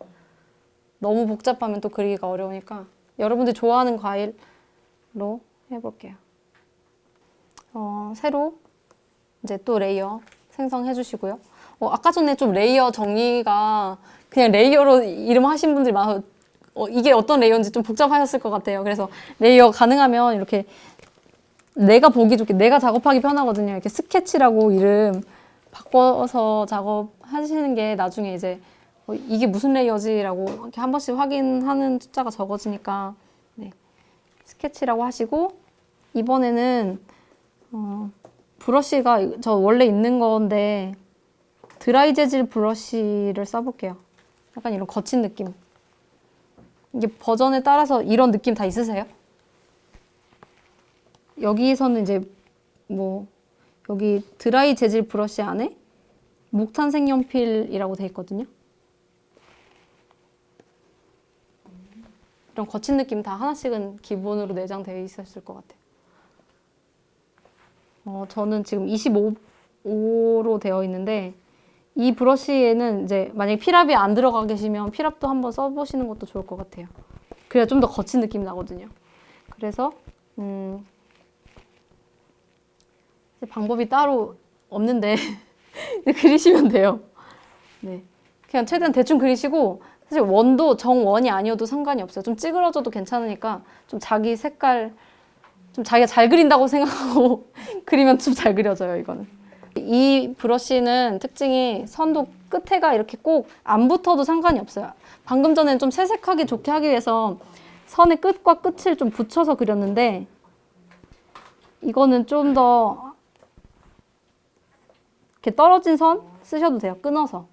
[SPEAKER 1] 너무 복잡하면 또 그리기가 어려우니까 여러분들이 좋아하는 과일로 해볼게요. 새로 이제 또 레이어 생성해 주시고요. 아까 전에 좀 레이어 정리가 그냥 레이어로 이름 하신 분들이 많아서 이게 어떤 레이어인지 좀 복잡하셨을 것 같아요. 그래서 레이어 가능하면 이렇게 내가 보기 좋게 내가 작업하기 편하거든요. 이렇게 스케치라고 이름 바꿔서 작업하시는 게 나중에 이제 이게 무슨 레이어지라고 이렇게 한 번씩 확인하는 숫자가 적어지니까 네. 스케치라고 하시고 이번에는 브러쉬가 저 원래 있는 건데 드라이 재질 브러쉬를 써볼게요. 약간 이런 거친 느낌. 이게 버전에 따라서 이런 느낌 다 있으세요? 여기서는 이제 뭐 여기 드라이 재질 브러쉬 안에木탄 색연필이라고 돼 있거든요. 이런 거친 느낌 다 하나씩은 기본으로 내장되어 있었을 것 같아요. 저는 지금 25로 되어 있는데 이 브러쉬에는 이제 만약에 피랍이 안 들어가 계시면 피랍도 한번 써보시는 것도 좋을 것 같아요. 그래야 좀 더 거친 느낌이 나거든요. 그래서 방법이 따로 없는데 그리시면 돼요. 네, 그냥 최대한 대충 그리시고 사실 원도 정원이 아니어도 상관이 없어요. 좀 찌그러져도 괜찮으니까 좀 자기 색깔 좀 자기가 잘 그린다고 생각하고 그리면 좀 잘 그려져요, 이거는. 이 브러쉬는 특징이 선도 끝에가 이렇게 꼭 안 붙어도 상관이 없어요. 방금 전에는 좀 세색하게 좋게 하기 위해서 선의 끝과 끝을 좀 붙여서 그렸는데 이거는 좀 더 이렇게 떨어진 선 쓰셔도 돼요. 끊어서.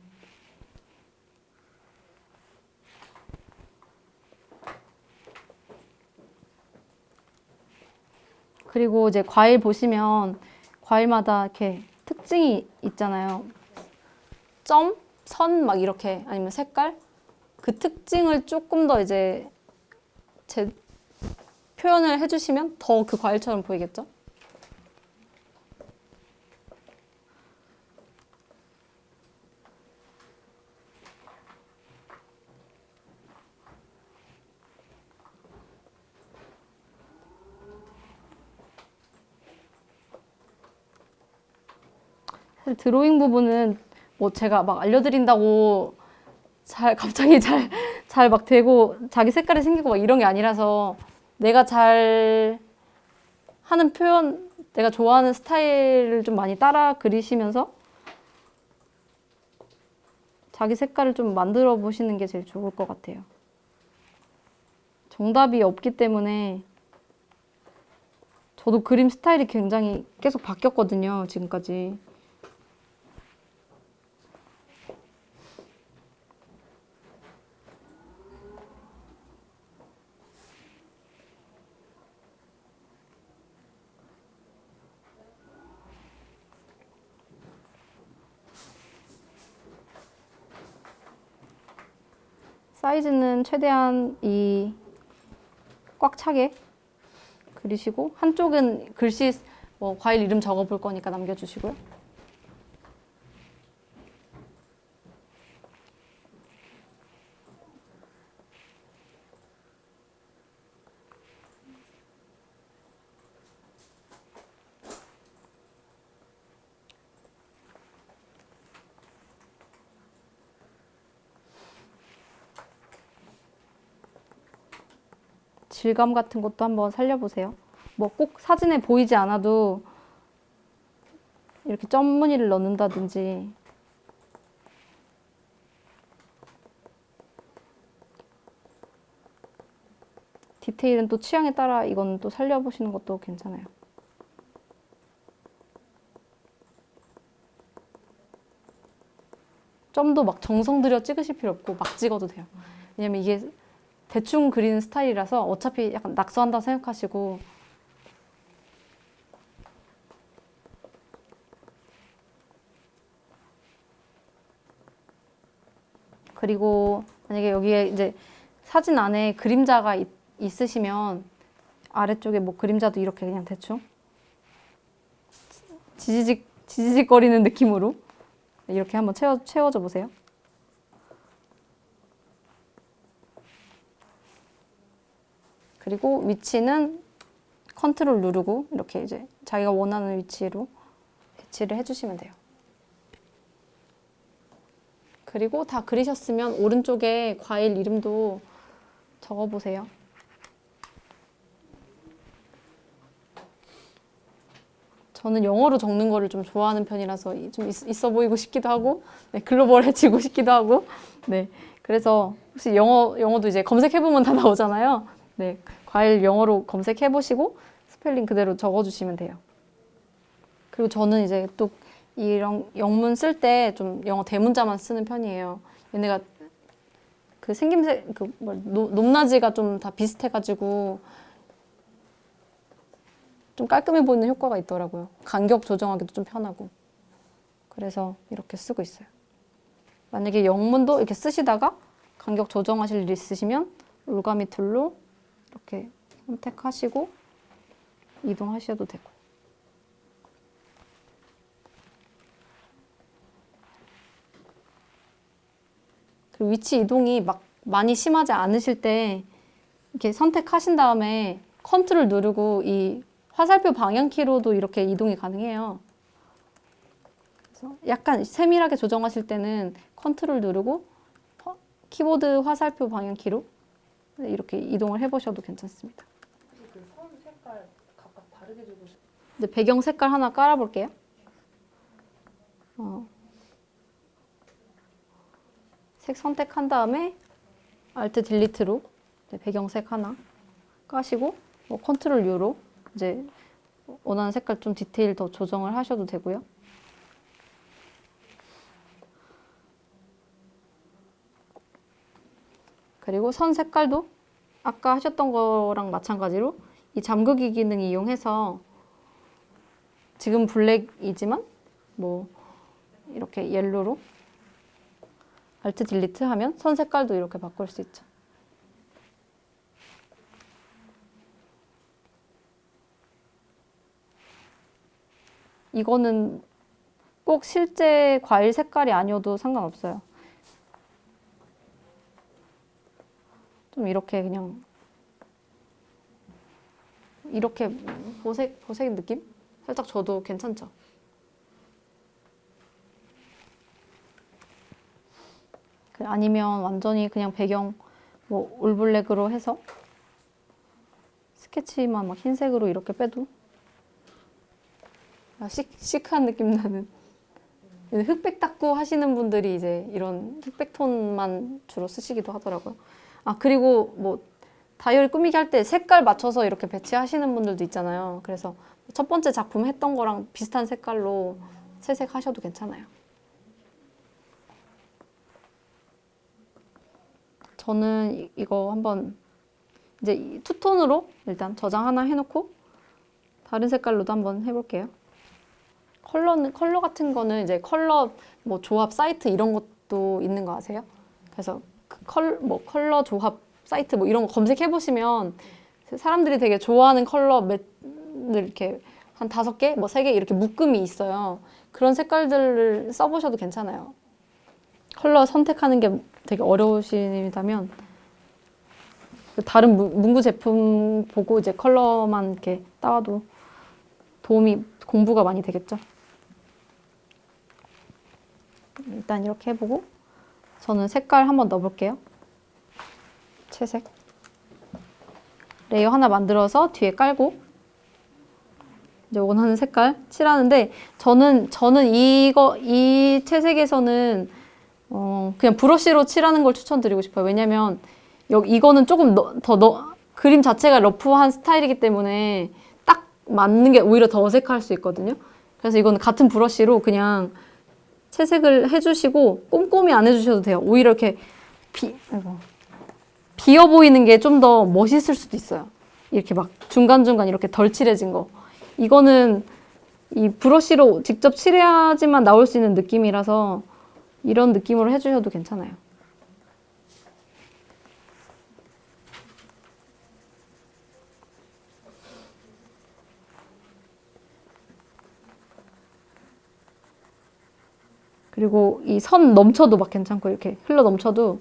[SPEAKER 1] 그리고 이제 과일 보시면 과일마다 이렇게 특징이 있잖아요. 점, 선 막 이렇게 아니면 색깔 그 특징을 조금 더 이제 표현을 해주시면 더 그 과일처럼 보이겠죠? 사실 드로잉 부분은 뭐 제가 막 알려드린다고 갑자기 잘 막 되고 자기 색깔이 생기고 막 이런 게 아니라서 내가 잘 하는 표현, 내가 좋아하는 스타일을 좀 많이 따라 그리시면서 자기 색깔을 좀 만들어 보시는 게 제일 좋을 것 같아요. 정답이 없기 때문에 저도 그림 스타일이 굉장히 계속 바뀌었거든요, 지금까지. 사이즈는 최대한 꽉 차게 그리시고 한쪽은 글씨 뭐 과일 이름 적어 볼 거니까 남겨주시고요. 질감 같은 것도 한번 살려보세요. 뭐 꼭 사진에 보이지 않아도 이렇게 점 무늬를 넣는다든지 디테일은 또 취향에 따라 이건 또 살려보시는 것도 괜찮아요. 점도 막 정성 들여 찍으실 필요 없고 막 찍어도 돼요. 왜냐면 이게 대충 그리는 스타일이라서 어차피 약간 낙서한다 생각하시고 그리고 만약에 여기에 이제 사진 안에 그림자가 있으시면 아래쪽에 뭐 그림자도 이렇게 그냥 대충 지지직 거리는 느낌으로 이렇게 한번 채워줘 보세요. 그리고 위치는 컨트롤 누르고 이렇게 이제 자기가 원하는 위치로 배치를 해주시면 돼요. 그리고 다 그리셨으면 오른쪽에 과일 이름도 적어보세요. 저는 영어로 적는 거를 좀 좋아하는 편이라서 좀 있어 보이고 싶기도 하고, 네, 글로벌해지고 싶기도 하고, 네. 그래서 혹시 영어도 이제 검색해보면 다 나오잖아요. 네. 과일 영어로 검색해보시고 스펠링 그대로 적어주시면 돼요. 그리고 저는 이제 또 이런 영문 쓸 때 좀 영어 대문자만 쓰는 편이에요. 얘네가 그 생김새, 높낮이가 좀 다 비슷해가지고 좀 깔끔해 보이는 효과가 있더라고요. 간격 조정하기도 좀 편하고. 그래서 이렇게 쓰고 있어요. 만약에 영문도 이렇게 쓰시다가 간격 조정하실 일 있으시면 올가미 툴로 이렇게 선택하시고 이동하셔도 되고. 그리고 위치 이동이 막 많이 심하지 않으실 때 이렇게 선택하신 다음에 컨트롤 누르고 이 화살표 방향키로도 이렇게 이동이 가능해요. 그래서 약간 세밀하게 조정하실 때는 컨트롤 누르고 키보드 화살표 방향키로 이렇게 이동을 해보셔도 괜찮습니다.
[SPEAKER 2] 혹시 그 선 색깔 각각 다르게 주고 싶어요?
[SPEAKER 1] 이제 배경 색깔 하나 깔아볼게요. 색 선택한 다음에 Alt 딜리트로 배경색 하나 까시고 뭐 컨트롤 U로 이제 원하는 색깔 좀 디테일 더 조정을 하셔도 되고요. 그리고 선 색깔도 아까 하셨던 거랑 마찬가지로 이 잠그기 기능 이용해서 지금 블랙이지만 뭐 이렇게 옐로로 Alt 딜리트 하면 선 색깔도 이렇게 바꿀 수 있죠. 이거는 꼭 실제 과일 색깔이 아니어도 상관없어요. 좀 이렇게 그냥 이렇게 보색 느낌? 살짝 줘도 괜찮죠? 아니면 완전히 그냥 배경 뭐 올블랙으로 해서 스케치만 막 흰색으로 이렇게 빼도 시크한 느낌 나는. 흑백 닦고 하시는 분들이 이제 이런 흑백 톤만 주로 쓰시기도 하더라고요. 아, 그리고 뭐 다이어리 꾸미기 할 때 색깔 맞춰서 이렇게 배치하시는 분들도 있잖아요. 그래서 첫 번째 작품 했던 거랑 비슷한 색깔로 채색하셔도 괜찮아요. 저는 이거 한번 이제 투톤으로 일단 저장 하나 해놓고 다른 색깔로도 한번 해볼게요. 컬러 같은 거는 이제 컬러 뭐 조합 사이트 이런 것도 있는 거 아세요? 그래서 그 컬러 조합 사이트 뭐 이런 거 검색해 보시면 사람들이 되게 좋아하는 컬러를 이렇게 한 5개, 뭐 3개 이렇게 묶음이 있어요. 그런 색깔들을 써보셔도 괜찮아요. 컬러 선택하는 게 되게 어려우시다면 다른 문구 제품 보고 이제 컬러만 이렇게 따와도 공부가 많이 되겠죠. 일단 이렇게 해보고 저는 색깔 한번 넣어볼게요. 채색. 레이어 하나 만들어서 뒤에 깔고 이제 원하는 색깔 칠하는데 저는 이 채색에서는 그냥 브러쉬로 칠하는 걸 추천드리고 싶어요. 왜냐면 이거는 조금 그림 자체가 러프한 스타일이기 때문에 딱 맞는 게 오히려 더 어색할 수 있거든요. 그래서 이거는 같은 브러쉬로 그냥 채색을 해주시고 꼼꼼히 안 해주셔도 돼요. 오히려 이렇게 비어 보이는 게 좀 더 멋있을 수도 있어요. 이렇게 막 중간중간 이렇게 덜 칠해진 거. 이거는 이 브러쉬로 직접 칠해야지만 나올 수 있는 느낌이라서 이런 느낌으로 해주셔도 괜찮아요. 그리고 이 선 넘쳐도 막 괜찮고 이렇게 흘러 넘쳐도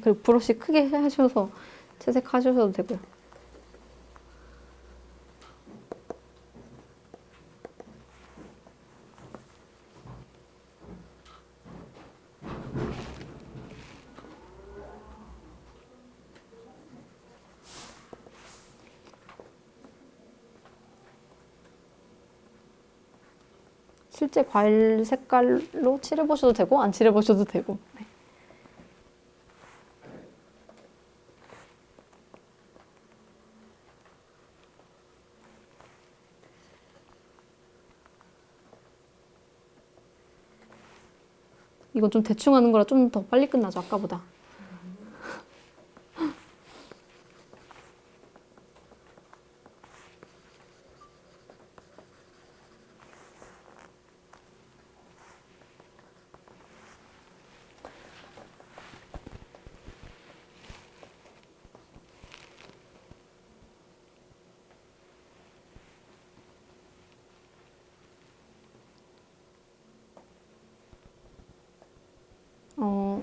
[SPEAKER 1] 그리고 브러쉬 크게 하셔서 채색하셔도 되고요. 실제 과일 색깔로 칠해보셔도 되고 안 칠해보셔도 되고. 네. 이건 좀 대충 하는 거라 좀 더 빨리 끝나죠, 아까보다.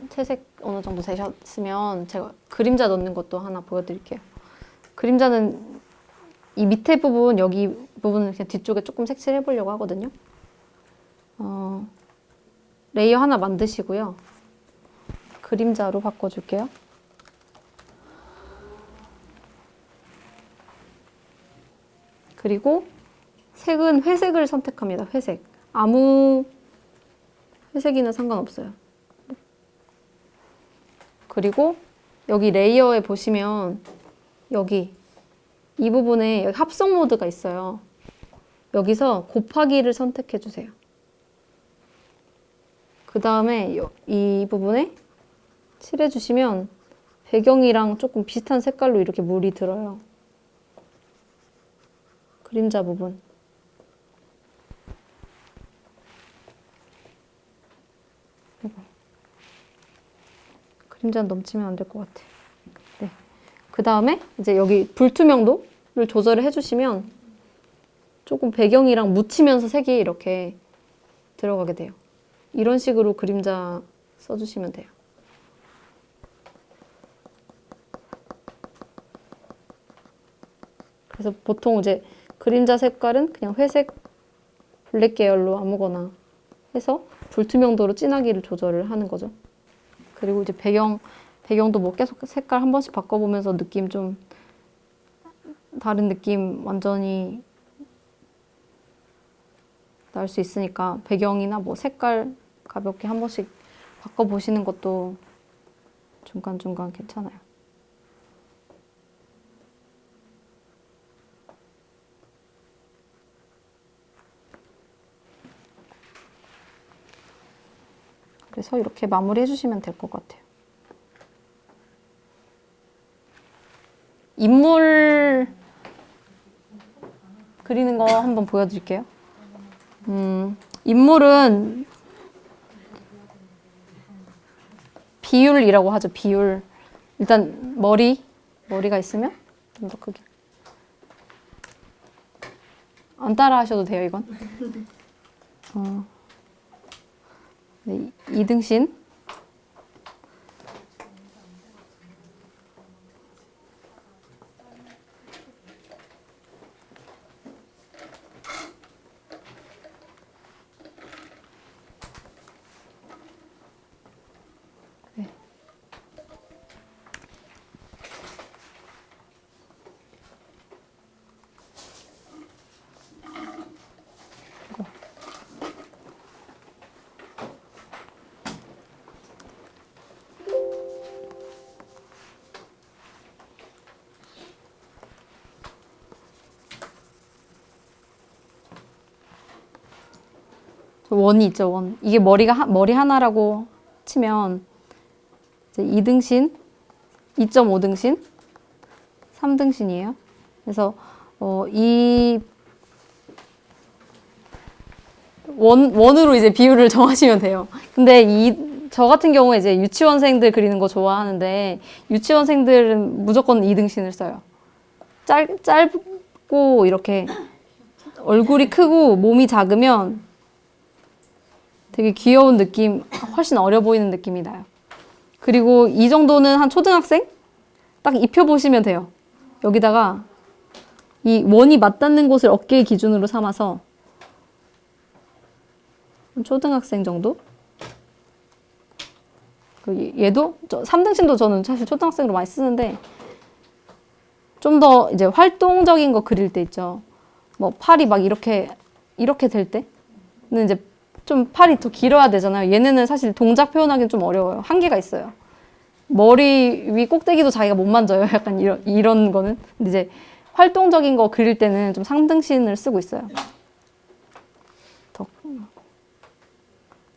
[SPEAKER 1] 채색 어느 정도 되셨으면 제가 그림자 넣는 것도 하나 보여드릴게요. 그림자는 이 밑에 부분, 여기 부분을 그냥 뒤쪽에 조금 색칠해 보려고 하거든요. 레이어 하나 만드시고요. 그림자로 바꿔줄게요. 그리고 색은 회색을 선택합니다. 회색. 아무 회색이나 상관없어요. 그리고 여기 레이어에 보시면 여기 이 부분에 여기 합성 모드가 있어요. 여기서 곱하기를 선택해 주세요. 그 다음에 이 부분에 칠해 주시면 배경이랑 조금 비슷한 색깔로 이렇게 물이 들어요. 그림자 부분. 그림자는 넘치면 안 될 것 같아. 네. 그 다음에 이제 여기 불투명도를 조절을 해주시면 조금 배경이랑 묻히면서 색이 이렇게 들어가게 돼요. 이런 식으로 그림자 써주시면 돼요. 그래서 보통 이제 그림자 색깔은 그냥 회색, 블랙 계열로 아무거나 해서 불투명도로 진하기를 조절을 하는 거죠. 그리고 이제 배경도 뭐 계속 색깔 한 번씩 바꿔보면서 느낌 좀 다른 느낌 완전히 날 수 있으니까 배경이나 뭐 색깔 가볍게 한 번씩 바꿔보시는 것도 중간중간 괜찮아요. 그래서 이렇게 마무리 해주시면 될 것 같아요. 인물 그리는 거 한번 보여드릴게요. 인물은 비율이라고 하죠. 비율. 일단 머리가 있으면 좀 더 크게. 안 따라 하셔도 돼요, 이건. 네, 이등신. 네. 원이 있죠, 원. 이게 머리 하나라고 치면 이제 2등신, 2.5등신, 3등신이에요. 그래서 이 원으로 이제 비율을 정하시면 돼요. 근데 저 같은 경우에 이제 유치원생들 그리는 거 좋아하는데 유치원생들은 무조건 2등신을 써요. 짧고 이렇게 얼굴이 크고 몸이 작으면 되게 귀여운 느낌, 훨씬 어려 보이는 느낌이 나요. 그리고 이 정도는 한 초등학생? 딱 입혀보시면 돼요. 여기다가 이 원이 맞닿는 곳을 어깨 기준으로 삼아서 초등학생 정도? 얘도 3등신도 저는 사실 초등학생으로 많이 쓰는데 좀 더 이제 활동적인 거 그릴 때 있죠. 뭐 팔이 막 이렇게 될 때는 이제 좀 팔이 더 길어야 되잖아요. 얘네는 사실 동작 표현하기는 좀 어려워요. 한계가 있어요. 머리 위 꼭대기도 자기가 못 만져요. 약간 이런 거는. 근데 이제 활동적인 거 그릴 때는 좀 상등신을 쓰고 있어요.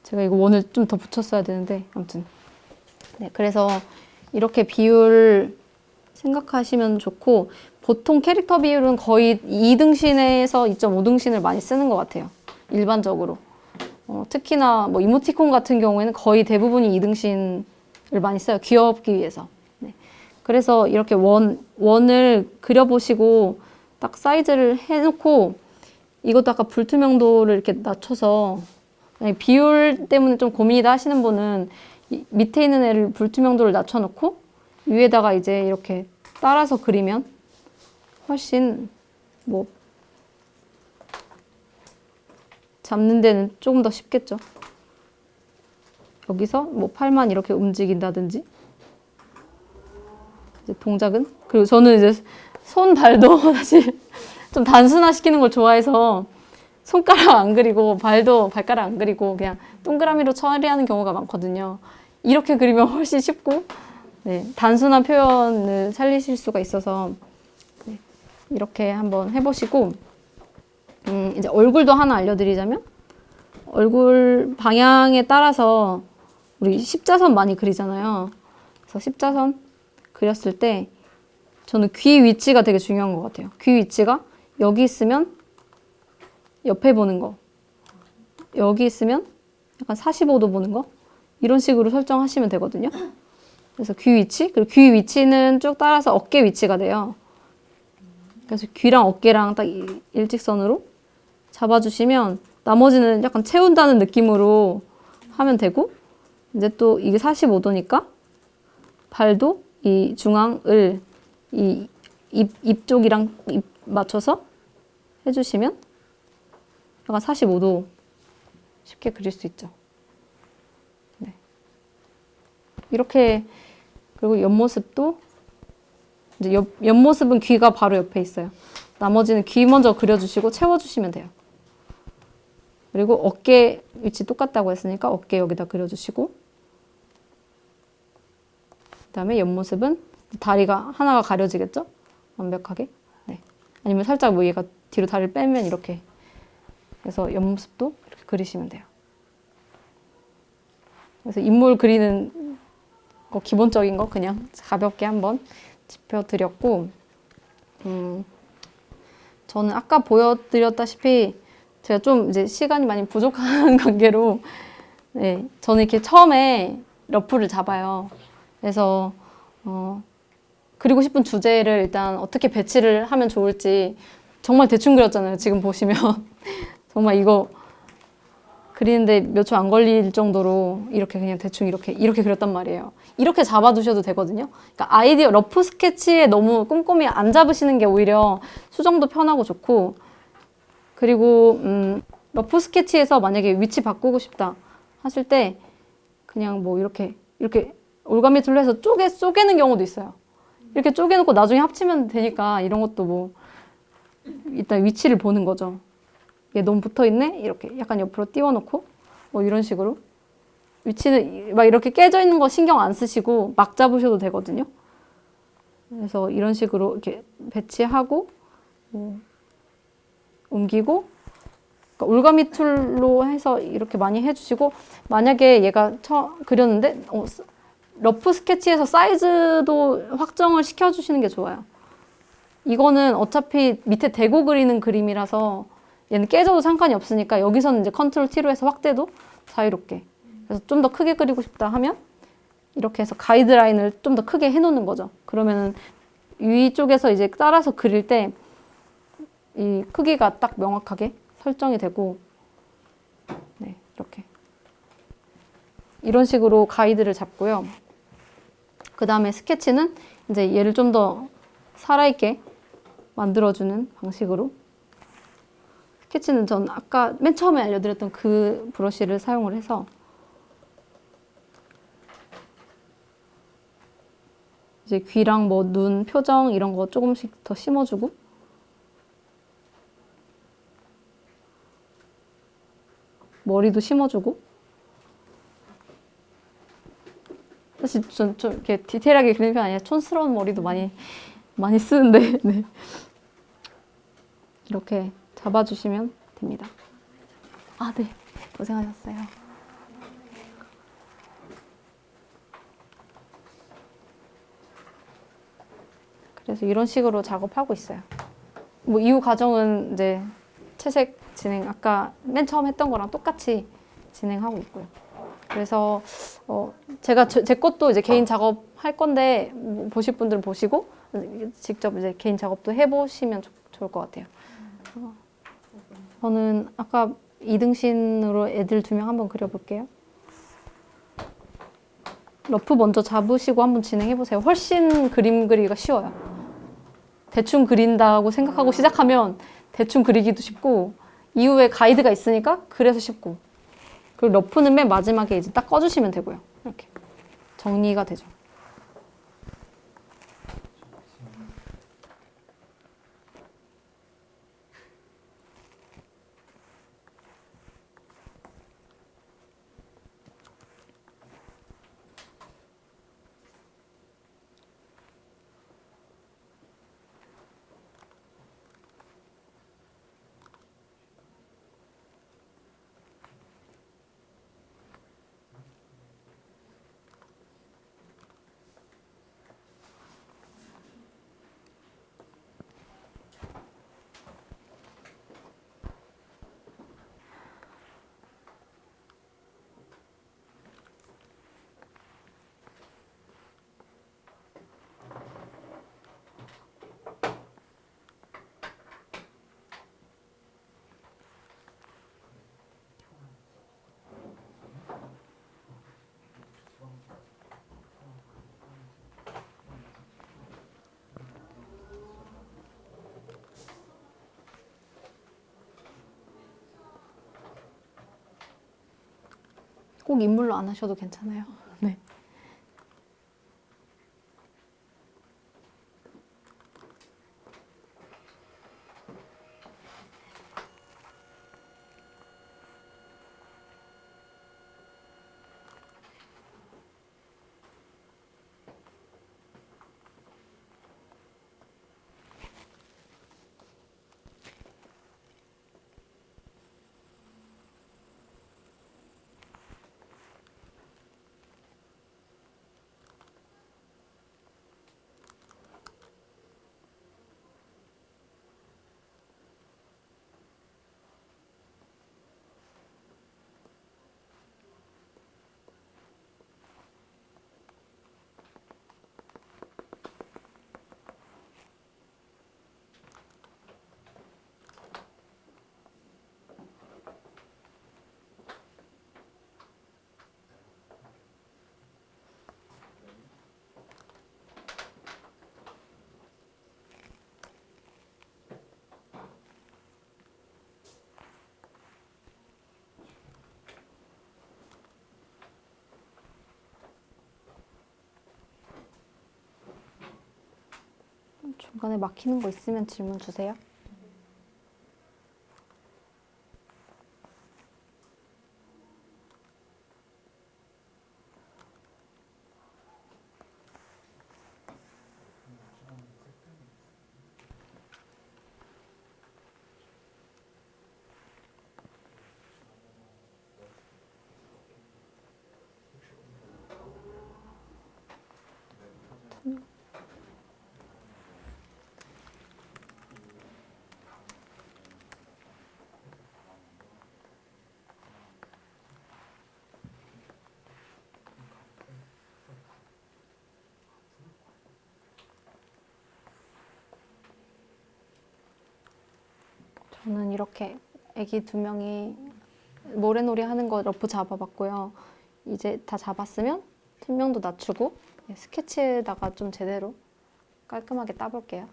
[SPEAKER 1] 제가 이거 원을 좀 더 붙였어야 되는데 아무튼 네, 그래서 이렇게 비율 생각하시면 좋고 보통 캐릭터 비율은 거의 2등신에서 2.5등신을 많이 쓰는 것 같아요. 일반적으로. 특히나 뭐 이모티콘 같은 경우에는 거의 대부분이 2등신을 많이 써요. 귀엽기 위해서. 네. 그래서 이렇게 원을 그려보시고 딱 사이즈를 해놓고 이것도 아까 불투명도를 이렇게 낮춰서 비율 때문에 좀 고민이다 하시는 분은 밑에 있는 애를 불투명도를 낮춰놓고 위에다가 이제 이렇게 따라서 그리면 훨씬 뭐 잡는 데는 조금 더 쉽겠죠. 여기서 뭐 팔만 이렇게 움직인다든지 이제 동작은 그리고 저는 이제 손 발도 사실 좀 단순화시키는 걸 좋아해서 손가락 안 그리고 발가락 안 그리고 그냥 동그라미로 처리하는 경우가 많거든요. 이렇게 그리면 훨씬 쉽고 네, 단순한 표현을 살리실 수가 있어서 네, 이렇게 한번 해보시고 이제 얼굴도 하나 알려드리자면 얼굴 방향에 따라서 우리 십자선 많이 그리잖아요. 그래서 십자선 그렸을 때 저는 귀 위치가 되게 중요한 것 같아요. 귀 위치가 여기 있으면 옆에 보는 거, 여기 있으면 약간 45도 보는 거 이런 식으로 설정하시면 되거든요. 그래서 귀 위치, 그리고 귀 위치는 쭉 따라서 어깨 위치가 돼요. 그래서 귀랑 어깨랑 딱 일직선으로 잡아주시면 나머지는 약간 채운다는 느낌으로 하면 되고 이제 또 이게 45도니까 발도 이 중앙을 이 입 쪽이랑 입 맞춰서 해주시면 약간 45도 쉽게 그릴 수 있죠. 네. 이렇게 그리고 옆모습도 이제 옆모습은 귀가 바로 옆에 있어요. 나머지는 귀 먼저 그려주시고 채워주시면 돼요. 그리고 어깨 위치 똑같다고 했으니까 어깨 여기다 그려주시고 그다음에 옆모습은 다리가 하나가 가려지겠죠? 완벽하게. 네. 아니면 살짝 뭐 얘가 뒤로 다리를 빼면 이렇게 그래서 옆모습도 이렇게 그리시면 돼요. 그래서 인물 그리는 거 기본적인 거 그냥 가볍게 한번 짚어드렸고 저는 아까 보여드렸다시피 제가 좀 이제 시간이 많이 부족한 관계로 네, 저는 이렇게 처음에 러프를 잡아요. 그래서 그리고 싶은 주제를 일단 어떻게 배치를 하면 좋을지 정말 대충 그렸잖아요. 지금 보시면 정말 이거 그리는데 몇 초 안 걸릴 정도로 이렇게 그냥 대충 이렇게 그렸단 말이에요. 이렇게 잡아두셔도 되거든요. 그러니까 아이디어 러프 스케치에 너무 꼼꼼히 안 잡으시는 게 오히려 수정도 편하고 좋고, 그리고 러프 스케치에서 만약에 위치 바꾸고 싶다 하실 때 그냥 뭐 이렇게 올가미 툴로 해서 쪼개는 경우도 있어요. 이렇게 쪼개놓고 나중에 합치면 되니까 이런 것도 뭐 일단 위치를 보는 거죠. 얘 너무 붙어있네? 이렇게 약간 옆으로 띄워놓고 뭐 이런 식으로 위치는 막 이렇게 깨져 있는 거 신경 안 쓰시고 막 잡으셔도 되거든요. 그래서 이런 식으로 이렇게 배치하고 뭐 옮기고, 그러니까 올가미 툴로 해서 이렇게 많이 해주시고, 만약에 얘가 그렸는데 러프 스케치에서 사이즈도 확정을 시켜주시는 게 좋아요. 이거는 어차피 밑에 대고 그리는 그림이라서 얘는 깨져도 상관이 없으니까 여기서는 이제 컨트롤 T로 해서 확대도 자유롭게. 그래서 좀 더 크게 그리고 싶다 하면 이렇게 해서 가이드라인을 좀 더 크게 해놓는 거죠. 그러면은 위쪽에서 이제 따라서 그릴 때 이 크기가 딱 명확하게 설정이 되고, 네, 이렇게. 이런 식으로 가이드를 잡고요. 그 다음에 스케치는 이제 얘를 좀 더 살아있게 만들어주는 방식으로. 스케치는 전 아까 맨 처음에 알려드렸던 그 브러쉬를 사용을 해서 이제 귀랑 뭐 눈, 표정 이런 거 조금씩 더 심어주고, 머리도 심어주고. 사실 좀 이렇게 디테일하게 그리는 편 아니라 촌스러운 머리도 많이 쓰는데 네. 이렇게 잡아주시면 됩니다. 아, 네. 고생하셨어요. 그래서 이런 식으로 작업하고 있어요. 뭐 이후 과정은 이제 채색 진행, 아까 맨 처음 했던 거랑 똑같이 진행하고 있고요. 그래서 제가 제 것도 이제 개인 작업 할 건데 뭐 보실 분들은 보시고 직접 이제 개인 작업도 해보시면 좋을 것 같아요. 저는 아까 이등신으로 애들 2명 한번 그려볼게요. 러프 먼저 잡으시고 한번 진행해보세요. 훨씬 그림 그리기가 쉬워요. 대충 그린다고 생각하고 시작하면 대충 그리기도 쉽고, 이후에 가이드가 있으니까 그래서 쉽고, 그리고 러프는 맨 마지막에 이제 딱 꺼주시면 되고요. 이렇게 정리가 되죠. 꼭 인물로 안 하셔도 괜찮아요. 네. 중간에 막히는 거 있으면 질문 주세요. 저는 이렇게 애기 2명이 모래놀이 하는 거 러프 잡아봤고요. 이제 다 잡았으면 투명도 낮추고 스케치에다가 좀 제대로 깔끔하게 따볼게요.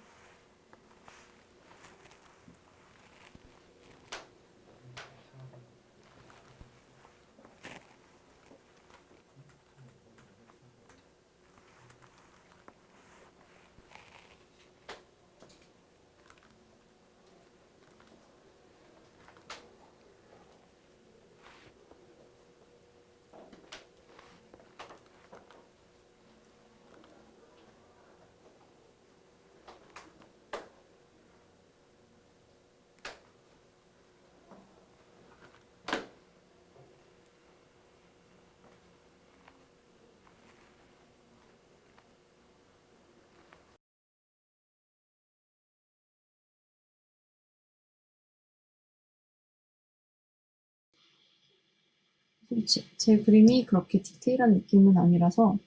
[SPEAKER 3] 제 그림이 그렇게 디테일한 느낌은 아니라서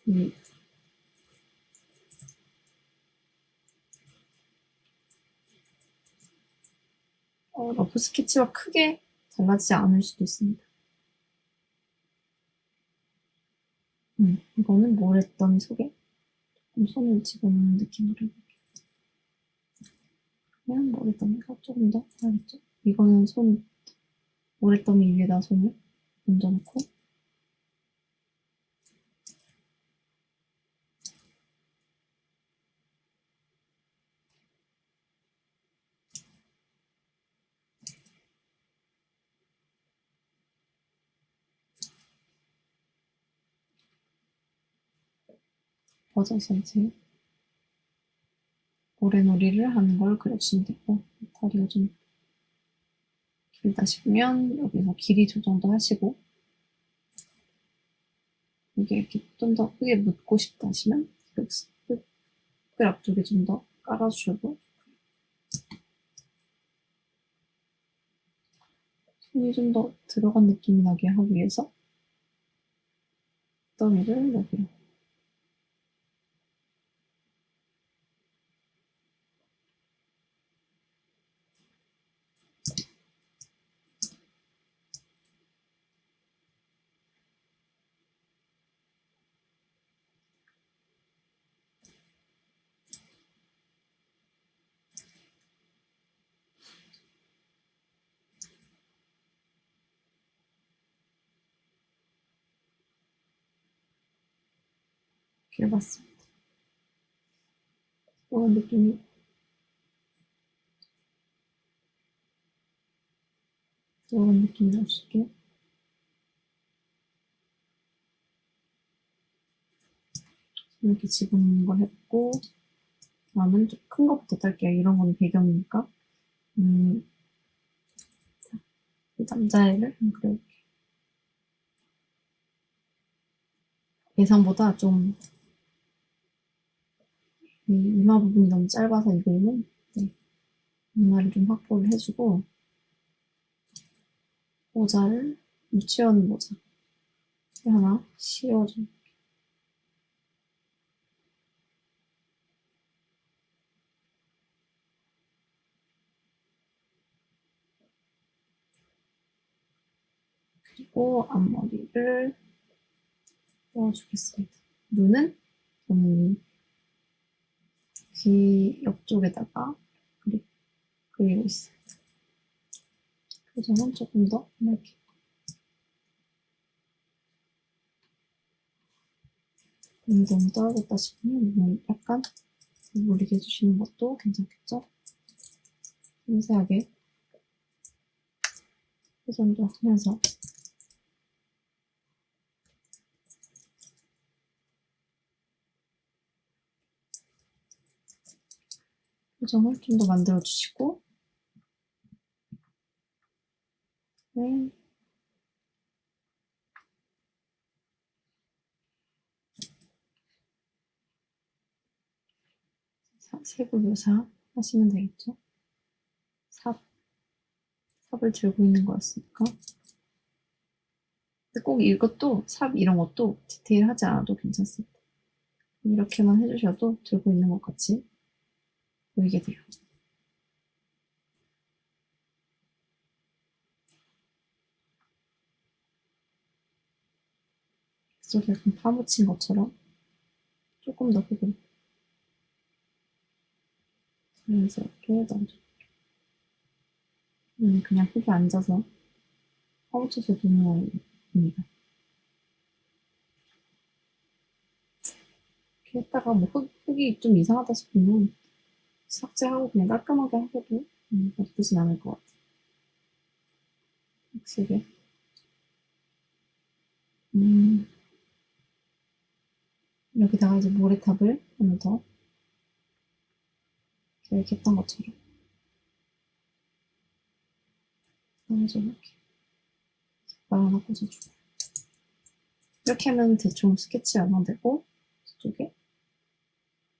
[SPEAKER 3] 이 러프 스케치와 크게 달라지지 않을 수도 있습니다. 이거는 모래더미 속에 조금 손을 집어넣는 느낌으로 해볼게요. 그러면 모래더미가 조금 더 나겠죠? 이거는 모래더미 위에다 손을 얹어놓고 얹어서 이제 모래놀이를 하는 걸 그려주시면 되고, 다리가 좀 길다 싶으면 여기서 길이 조정도 하시고, 이게 이렇게 좀 더 크게 묻고 싶다 하시면 그 앞쪽에 좀 더 깔아주셔도 손이 좀 더 들어간 느낌이 나게 하기 위해서 더미를 여기로 그려봤습니다. 이런 느낌이 들어간 느낌이 나줄게요. 이렇게 집어넣는 걸 했고, 다음은 좀 큰 것부터 딸게요. 이런 건 배경이니까. 자, 이 남자애를 한번 그려볼게요. 예상보다 좀 이마 부분이 너무 짧아서 이 그림은 이마를 좀 확보를 해주고, 모자를 유치원 모자 하나 씌워줘. 그리고 앞머리를 넣어주겠습니다. 눈은 저는 귀 옆쪽에다가 그리고 있어요. 표정은 조금 더 이렇게 너무 떨어졌다 싶으면 눈 약간 물리게 해주시는 것도 괜찮겠죠? 섬세하게 회전도 하면서 표정을 좀 더 만들어 주시고, 네. 세부 묘사 하시면 되겠죠? 삽을 들고 있는 거였으니까. 근데 꼭 이것도 삽 이런 것도 디테일하지 않아도 괜찮습니다. 이렇게만 해주셔도 들고 있는 것 같이 보이게 돼요. 속에 약간 파묻힌 것처럼 조금 더 흙을 자연스럽게 넣어줘요. 그냥 흙에 앉아서 파묻혀서 노는 거입니다. 이렇게 했다가 뭐 흙이 좀 이상하다 싶으면 삭제하고 그냥 깔끔하게 하셔도 나쁘진 않을 것 같아요. 확실히. 여기다가 이제 모래탑을 하나 더 이렇게 했던 것처럼 먼저 이렇게 깃발 하나 꽂아주고, 이렇게 하면 대충 스케치 완성되고, 이쪽에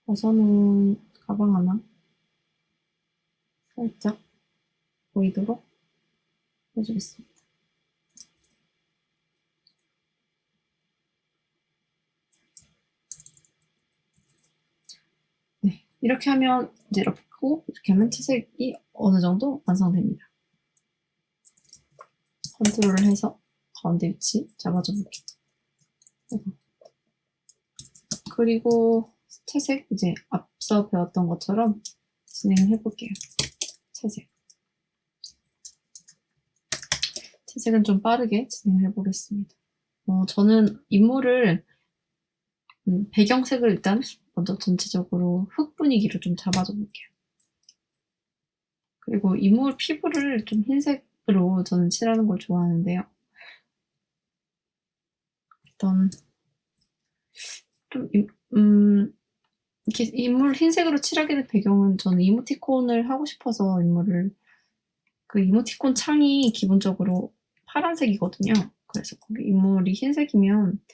[SPEAKER 3] 벗어놓은 가방 하나 살짝 보이도록 해주겠습니다. 네, 이렇게 하면 이제 이렇게 하고, 이렇게 하면 채색이 어느 정도 완성됩니다. 컨트롤을 해서 가운데 위치 잡아줘 볼게요. 그리고 채색 이제 앞서 배웠던 것처럼 진행을 해볼게요. 채색은 좀 빠르게 진행을 해보겠습니다. 저는 인물을 배경색을 일단 먼저 전체적으로 흙 분위기로 좀 잡아줘 볼게요. 그리고 인물 피부를 좀 흰색으로 저는 칠하는 걸 좋아하는데요. 일단 좀 이렇게 인물 흰색으로 칠하게 된 배경은 저는 이모티콘을 하고 싶어서 그 이모티콘 창이 기본적으로 파란색이거든요. 그래서 거기 인물이 흰색이면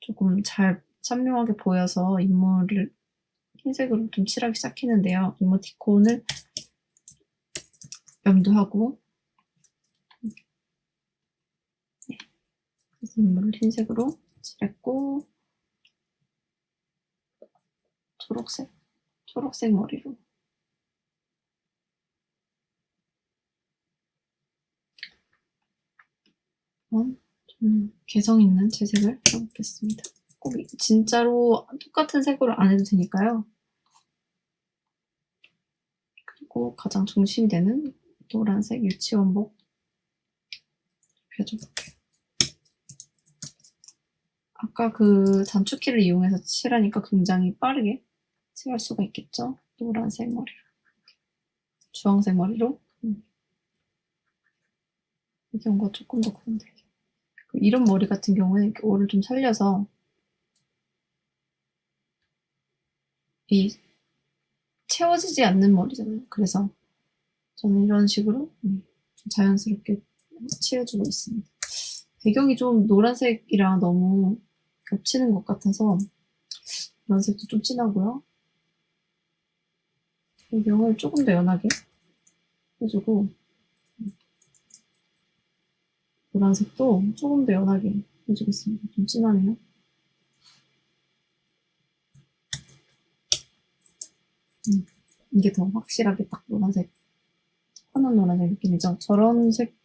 [SPEAKER 3] 조금 잘 선명하게 보여서 인물을 흰색으로 좀 칠하기 시작했는데요. 이모티콘을 염두하고, 네. 그래서 인물을 흰색으로 칠했고, 초록색 머리로 좀 개성 있는 채색을 해보겠습니다. 꼭 진짜로 똑같은 색으로 안 해도 되니까요. 그리고 가장 중심이 되는 노란색 유치원복 펴줘볼게요. 아까 그 단축키를 이용해서 칠하니까 굉장히 빠르게 칠할 수가 있겠죠? 노란색 머리로, 주황색 머리로 배경과 조금 더 그런데 이런 머리 같은 경우는 이렇게 올을 좀 살려서 이 채워지지 않는 머리잖아요. 그래서 저는 이런 식으로 좀 자연스럽게 칠해주고 있습니다. 배경이 좀 노란색이랑 너무 겹치는 것 같아서 노란색도 좀 진하고요. 배경을 조금 더 연하게 해주고, 노란색도 조금 더 연하게 해주겠습니다. 좀 진하네요. 이게 더 확실하게 딱 노란색, 환한 노란색 느낌이죠. 저런 색,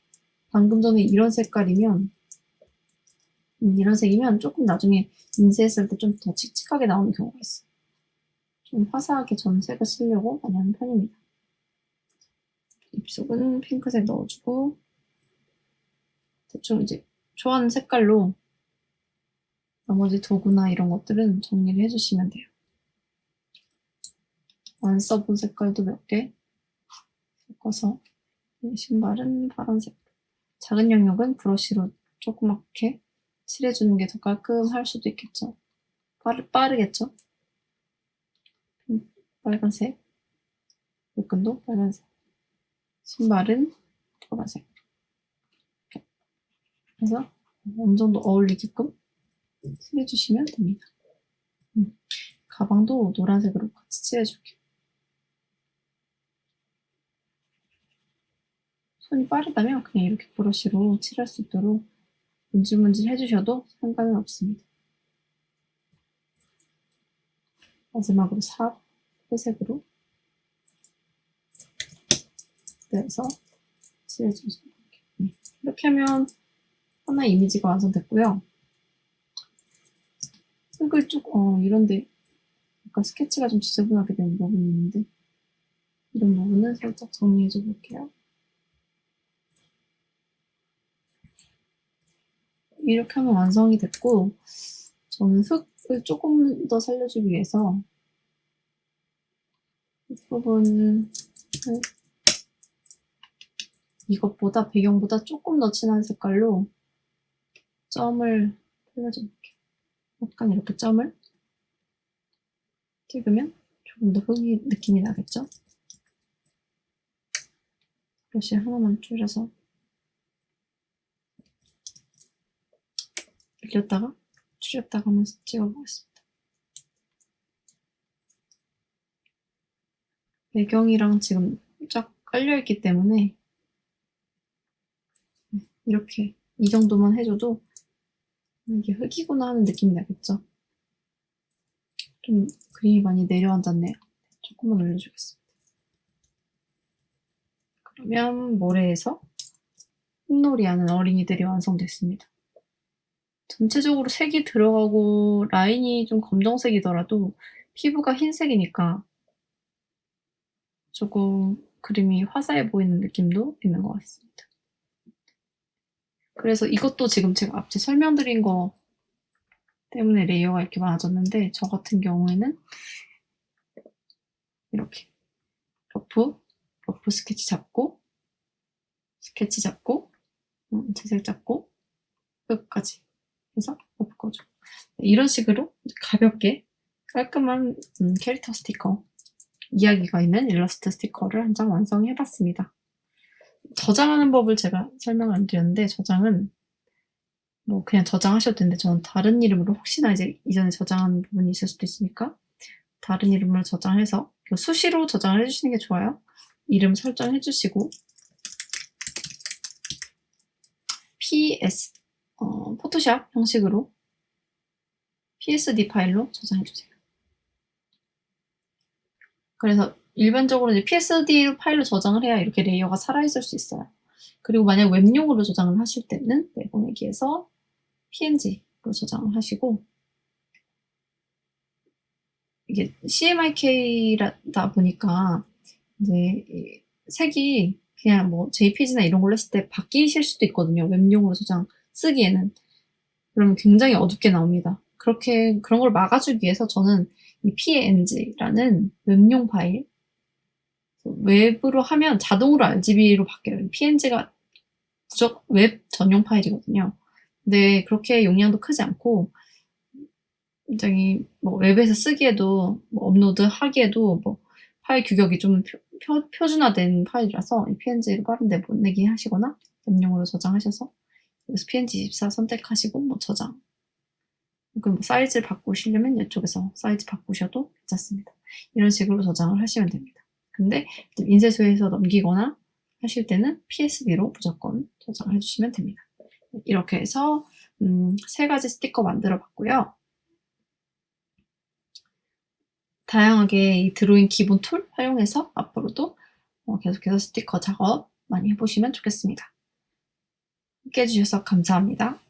[SPEAKER 3] 방금 전에 이런 색깔이면, 이런 색이면 조금 나중에 인쇄했을 때 좀 더 칙칙하게 나오는 경우가 있어요. 좀 화사하게 전 색을 쓰려고 많이 하는 편입니다. 입속은 핑크색 넣어주고, 대충 이제 좋아하는 색깔로 나머지 도구나 이런 것들은 정리를 해주시면 돼요. 안 써본 색깔도 몇 개 섞어서 신발은 파란색. 작은 영역은 브러쉬로 조그맣게 칠해주는 게 더 깔끔할 수도 있겠죠. 빠르겠죠? 빨간색. 옆끈도 빨간색. 신발은 보라색. 이렇게. 그래서 어느 정도 어울리게끔 칠해주시면 됩니다. 가방도 노란색으로 같이 칠해줄게요. 손이 빠르다면 그냥 이렇게 브러쉬로 칠할 수 있도록 문질문질 해주셔도 상관은 없습니다. 마지막으로 회색으로 그래서 칠해주세요. 이렇게 하면 하나의 이미지가 완성됐고요. 흙을 이런데 약간 스케치가 좀 지저분하게 된 부분이 있는데 이런 부분은 살짝 정리해줘 볼게요. 이렇게 하면 완성이 됐고 저는 흙을 조금 더 살려주기 위해서 이 부분을 이것보다 배경보다 조금 더 진한 색깔로 점을 살려줘 볼게요. 약간 이렇게 점을 찍으면 조금 더 흙이 느낌이 나겠죠? 브러쉬 하나만 줄여서 늘렸다가 줄였다가 하면서 찍어보겠습니다. 배경이랑 지금 쫙 깔려있기 때문에 이렇게 이 정도만 해줘도 이게 흙이구나 하는 느낌이 나겠죠? 좀 그림이 많이 내려앉았네요. 조금만 올려주겠습니다. 그러면 모래에서 흙놀이하는 어린이들이 완성됐습니다. 전체적으로 색이 들어가고 라인이 좀 검정색이더라도 피부가 흰색이니까 조금 그림이 화사해 보이는 느낌도 있는 것 같습니다. 그래서 이것도 지금 제가 앞서 설명드린 거 때문에 레이어가 이렇게 많아졌는데 저 같은 경우에는 이렇게 러프 스케치 잡고 채색 잡고 끝까지 해서 엎어줘. 이런 식으로 가볍게 깔끔한 캐릭터 스티커, 이야기가 있는 일러스트 스티커를 한 장 완성해봤습니다. 저장하는 법을 제가 설명을 안 드렸는데 저장은 뭐 그냥 저장하셔도 되는데 저는 다른 이름으로 혹시나 이제 이전에 저장한 부분이 있을 수도 있으니까 다른 이름으로 저장해서 수시로 저장을 해주시는 게 좋아요. 이름 설정해주시고 포토샵 형식으로 PSD 파일로 저장해주세요. 그래서 일반적으로 이제 PSD 파일로 저장을 해야 이렇게 레이어가 살아있을 수 있어요. 그리고 만약 웹용으로 저장을 하실 때는 내보내기에서 PNG로 저장을 하시고 이게 CMYK다 보니까 이제 색이 그냥 뭐 JPG나 이런 걸로 했을 때 바뀌실 수도 있거든요. 웹용으로 저장 쓰기에는. 그러면 굉장히 어둡게 나옵니다. 그런 걸 막아주기 위해서 저는 이 PNG라는 웹용 파일, 웹으로 하면 자동으로 RGB로 바뀌어요. PNG가 웹 전용 파일이거든요. 근데 그렇게 용량도 크지 않고 굉장히 뭐 웹에서 쓰기에도 뭐 업로드 하기에도 뭐 파일 규격이 좀 표준화된 파일이라서 이 PNG를 빠른데 못 내게 하시거나 웹용으로 저장하셔서 여기서 PNG24 선택하시고 뭐 저장. 그럼 사이즈를 바꾸시려면 이쪽에서 사이즈 바꾸셔도 괜찮습니다. 이런 식으로 저장을 하시면 됩니다. 근데 인쇄소에서 넘기거나 하실 때는 PSB로 무조건 저장을 해주시면 됩니다. 이렇게 해서 3가지 스티커 만들어 봤고요. 다양하게 이 드로잉 기본 툴 활용해서 앞으로도 계속해서 스티커 작업 많이 해보시면 좋겠습니다. 함께 해주셔서 감사합니다.